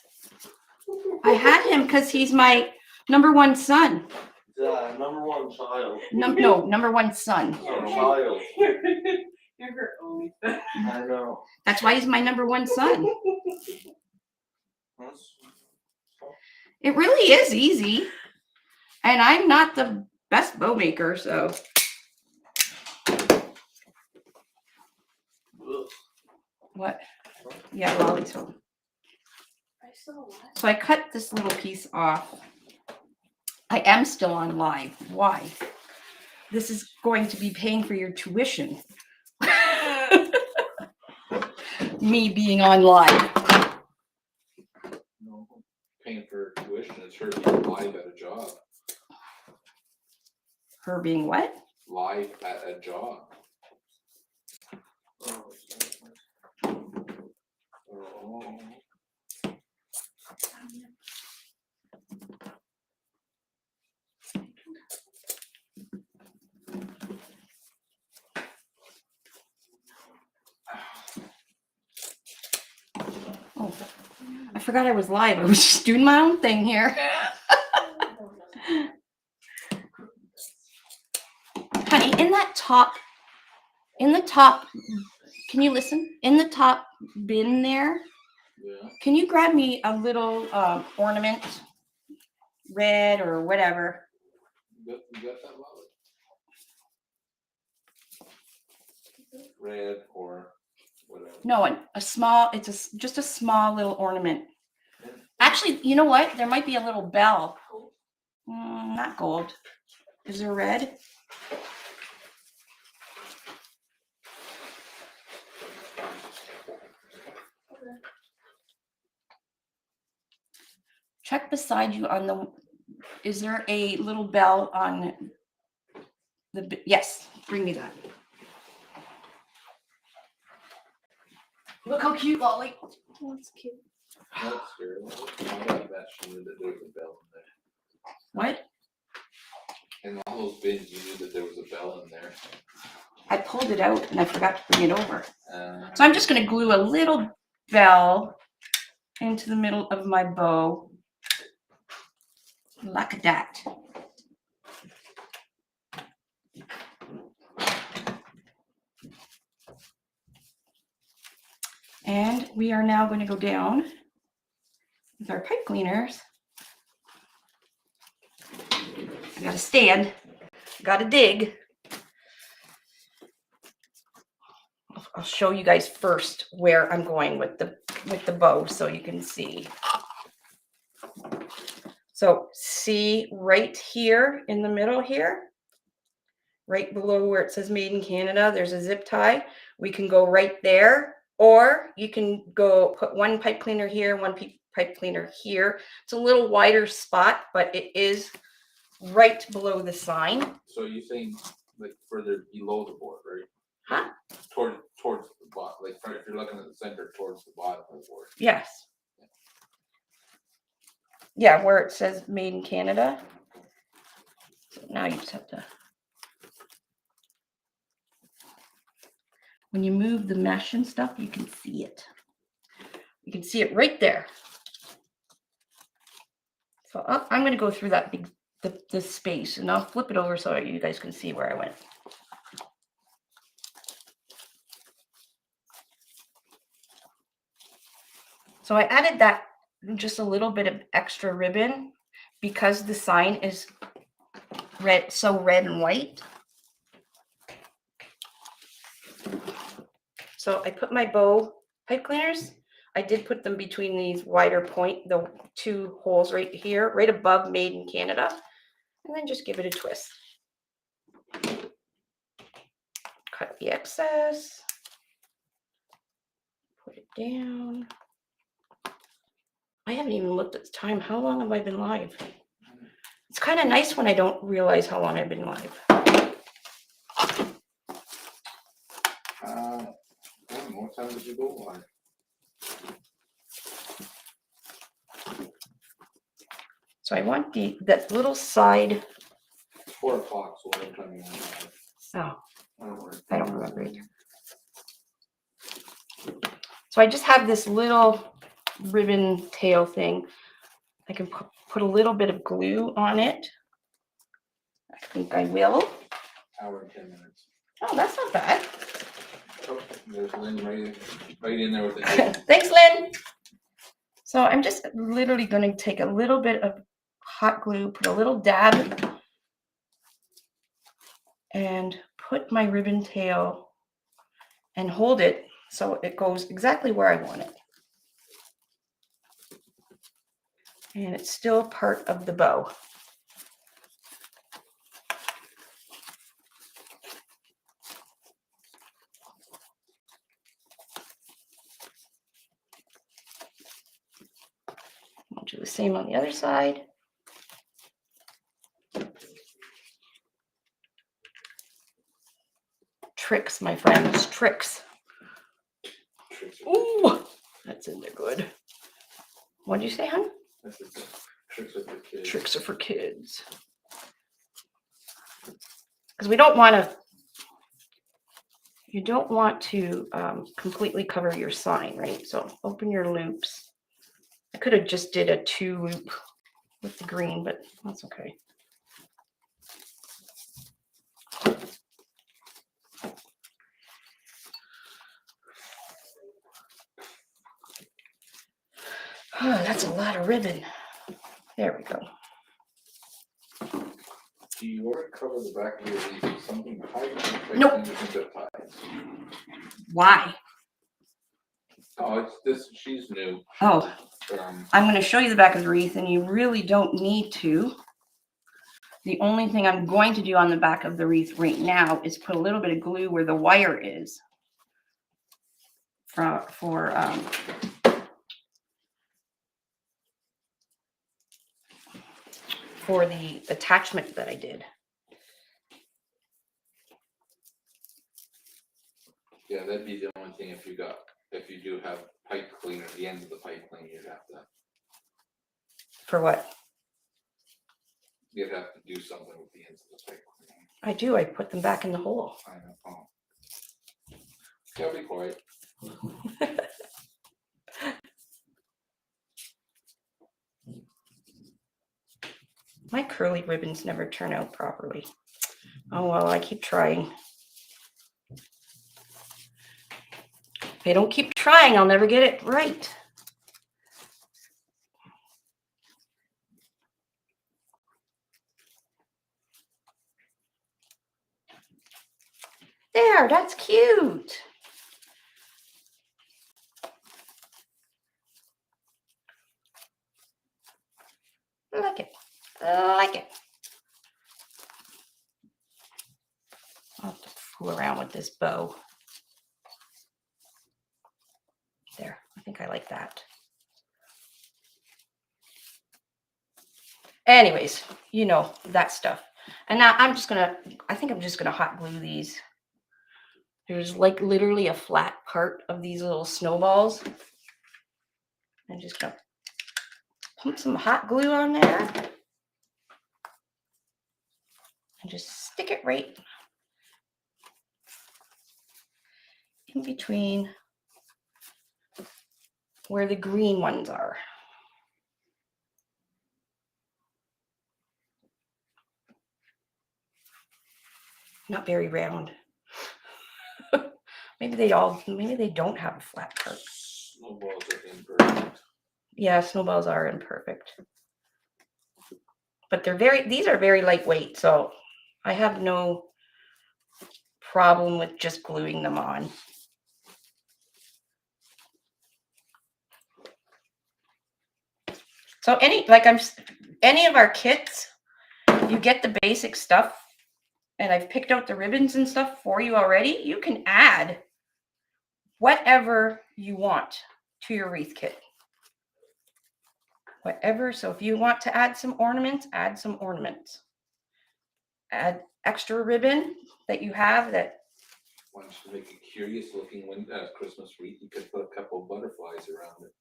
I had him because he's my number one son. The number one child. No, number one son. No, child. You're her only son. I know. That's why he's my number one son. That's- It really is easy. And I'm not the best bow maker, so. Ugh. What? Yeah, Raleigh's home. I saw what? So I cut this little piece off. I am still on live. Why? This is going to be paying for your tuition. Me being on live. No, paying for tuition. It's her being live at a job. Her being what? Live at a job. Oh, Oh. Oh, I forgot I was live. I was just doing my own thing here. Honey, in the top, can you listen? In the top bin there, Yeah. can you grab me a little ornament, red or whatever? You got that, Molly? Red or whatever. No, a small, just a small little ornament. Actually, you know what? There might be a little bell. Not gold. Is there red? Check beside you on the, is there a little bell on the, yes, bring me that. Look how cute, Lolly. That's cute. That's scary. I bet she knew that there was a bell in there. What? In all those bins, you knew that there was a bell in there. I pulled it out and I forgot to bring it over. Uh, So I'm just gonna glue a little bell into the middle of my bow. Like that. And we are now going to go down with our pipe cleaners. I gotta stand, gotta dig. I'll show you guys first where I'm going with the bow so you can see. So see right here in the middle here, right below where it says Made in Canada, there's a zip tie. We can go right there, or you can go put one pipe cleaner here, one pipe cleaner here. It's a little wider spot, but it is right below the sign. so you think like further below the board, right? Huh? Towards the bottom, like if you're looking at the center, towards the bottom of the board. Yes. Yeah, where it says Made in Canada. So now you just have to. When you move the mesh and stuff, you can see it. You can see it right there. So I'm going to go through that big the space, and I'll flip it over so you guys can see where I went. So I added that just a little bit of extra ribbon because the sign is red, so red and white. So I put my bow pipe cleaners. I did put them between these wider point, the two holes right here, right above Made in Canada, and then just give it a twist. Cut the excess. down. I haven't even looked at the time. How long have I been live? It's kind of nice when I don't realize how long I've been live. I don't know, what time did you go live? So I want that little side. 4 o'clock, so what time you want? Oh, I don't worry. I don't remember either. So I just have this little ribbon tail thing. I can put a little bit of glue on it. I think I will. Hour and 10 minutes. Oh, that's not bad. Oh, there's Lynn right in there with the. Thanks, Lynn. So I'm just literally going to take a little bit of hot glue, put a little dab, and put my ribbon tail and hold it so it goes exactly where I want it. And it's still part of the bow. I'll do the same on the other side. Tricks, my friends, tricks. Ooh, that's in there good. What did you say, hon? This is the tricks with the kids. Tricks are for kids. Because we don't want to, you don't want to completely cover your sign, right? So open your loops. I could have just did a 2-loop with the green, but that's okay. Oh, that's a lot of ribbon. There we go. Do you want to cover the back of your leaf with something to hide? Nope. Ties? Why? Oh, it's this. She's new. Oh, Um, I'm going to show you the back of the wreath, and you really don't need to. The only thing I'm going to do on the back of the wreath right now is put a little bit of glue where the wire is for the attachment that I did. yeah, that'd be the only thing if you do have pipe cleaner, the ends of the pipe cleaner, you'd have For what? to do something with the ends of the pipe cleaner. I do. I put them back in the hole. I know. Oh. Yeah, be quiet. My curly ribbons never turn out properly. Oh, well, I keep trying. If I don't keep trying, I'll never get it right. There, that's cute. I like it. I like it. I'll have to fool around with this bow. There, I think I like that. Anyways, you know, that stuff. And now I think I'm just gonna hot glue these. There's like literally a flat part of these little snowballs. I'm just gonna put some hot glue on there and just stick it right in between where the green ones are. Not very round. Maybe they don't have a flat part. Snowballs are imperfect. Yeah, snowballs are imperfect. But these are very lightweight, so I have no problem with just gluing them on. So any of our kits, you get the basic stuff, and I've picked out the ribbons and stuff for you already. You can add whatever you want to your wreath kit. Whatever. So if you want to add some ornaments, add some ornaments. Add extra ribbon that you have that. Once to make a curious looking Christmas wreath, you could put a couple of butterflies around it.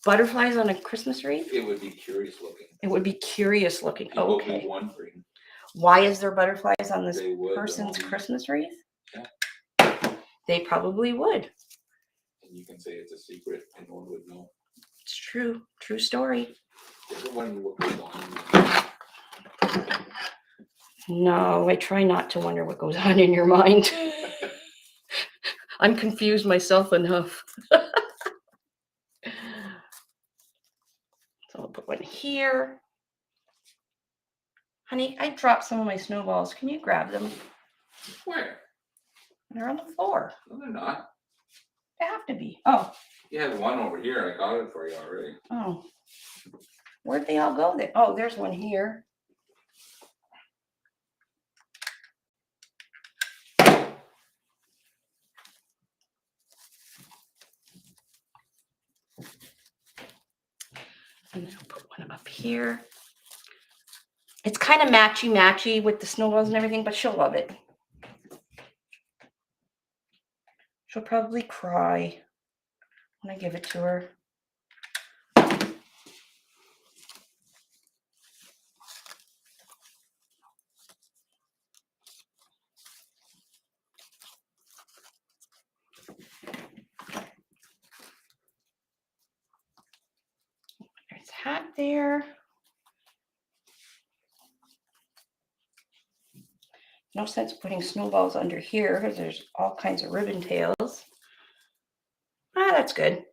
Butterflies on a Christmas wreath? It would be curious looking. It would be curious looking. People would Okay. be wondering. Why is there butterflies on this They would, person's Christmas wreath? Yeah. They probably would. And you can say it's a secret and no one would know. It's true. True story. You ever wonder what goes on? No, I try not to wonder what goes on in your mind. I'm confused myself enough. So I'll put one here. Honey, I dropped some of my snowballs. Can you grab them? Where? They're on the floor. No, they're not. They have to be. Oh, You had one over here. I got it for you already. oh. Where'd they all go then? Oh, there's one here. And then I'll put one up here. It's kind of matchy with the snowballs and everything, but she'll love it. She'll probably cry when I give it to her. There's a hat there. No sense putting snowballs under here because there's all kinds of ribbon tails. Ah, that's good.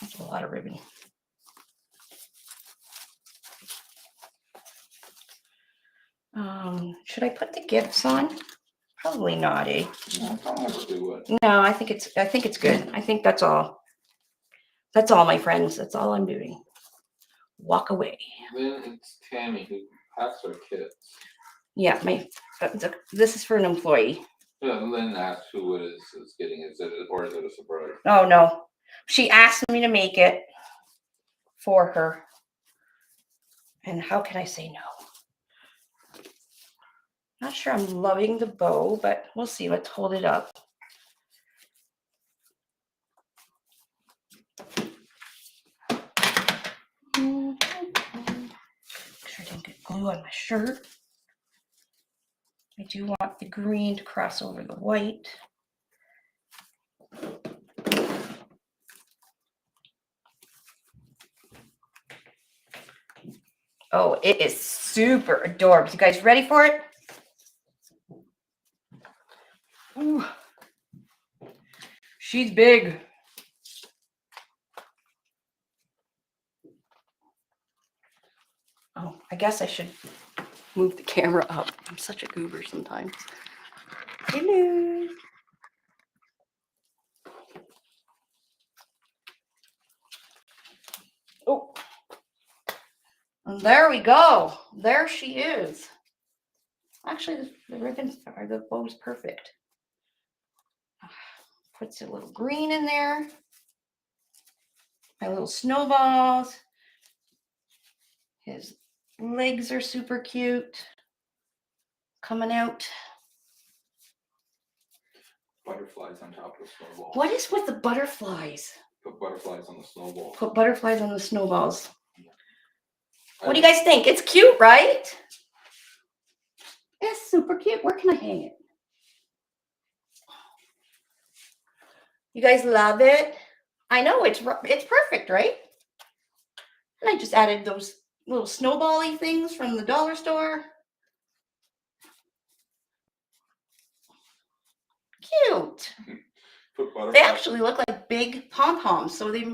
That's a lot of ribbon. Should I put the gifts on? Probably not, eh? No, I'll never do it. No, I think it's good. I think that's all. That's all, my friends. That's all I'm doing. Walk away. Then it's Tammy who packs her kits. Yeah, this is for an employee. Yeah, Lynn asked who it is getting it, or is it a surprise? Oh no, she asked me to make it for her, and how can I say no? Not sure I'm loving the bow, but we'll see. Let's hold it up. Make sure I didn't get glue on my shirt. I do want the green to cross over the white. Oh, it is super adorable. You guys ready for it? Ooh. She's big. Oh, I guess I should move the camera up. I'm such a goober sometimes. Hello. Oh. And there we go. There she is. Actually, the ribbons are the bow's perfect. Puts a little green in there. My little snowballs. His legs are super cute. Coming out. Butterflies on top of the snowball. What is with the butterflies? Put butterflies on the snowball. Put butterflies on the snowballs. I What do you guys think? It's cute, right? It's super cute. Where can I hang it? You guys love it? I know it's perfect, right? And I just added those little snowball-y things from the dollar store. Cute. Put butterflies. They actually look like big pom-poms, so they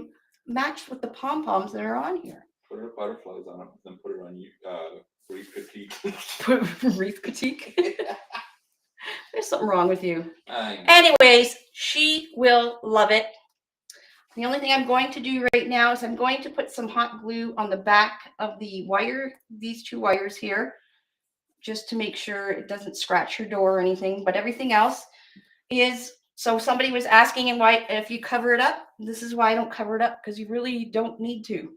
match with the pom-poms that are on here. Put butterflies on it, then put it on you. Wreath critique. Wreath critique. There's something wrong with you. I know. Anyways, she will love it. The only thing I'm going to do right now is I'm going to put some hot glue on the back of the wire, these two wires here, just to make sure it doesn't scratch your door or anything, but everything else is, so somebody was asking and why, if you cover it up, this is why I don't cover it up, because you really don't need to.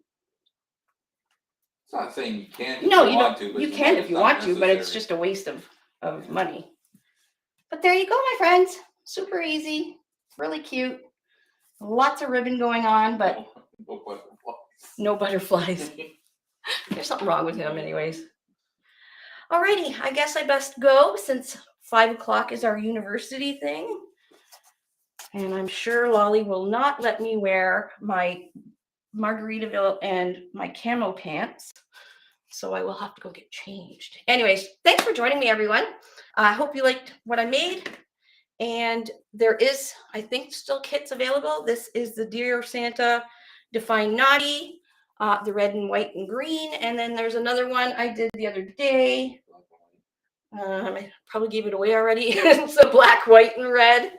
It's not saying you can't No, if you you want don't, to, but you know can if it's you not want to, but it's necessary. just a waste of money. But there you go, my friends. Super easy, really cute. Lots of ribbon going on, but No butterflies. no butterflies. There's something wrong with him anyways. Alrighty, I guess I best go since 5 o'clock is our university thing. And I'm sure Lolly will not let me wear my Margaritaville and my camo pants. So I will have to go get changed. Anyways, thanks for joining me, everyone. I hope you liked what I made. And there is, I think, still kits available. This is the Dear Santa Define Naughty, the red and white and green. And then there's another one I did the other day. I probably gave it away already. It's the black, white, and red.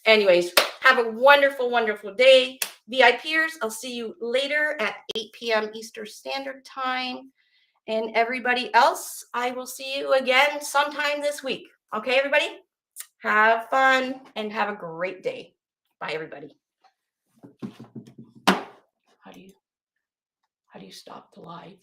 Anyways, have a wonderful, wonderful day. VIPers, I'll see you later at 8 p.m. Eastern Standard Time. And everybody else, I will see you again sometime this week. Okay, everybody? Have fun and have a great day. Bye, everybody. How do you stop the live?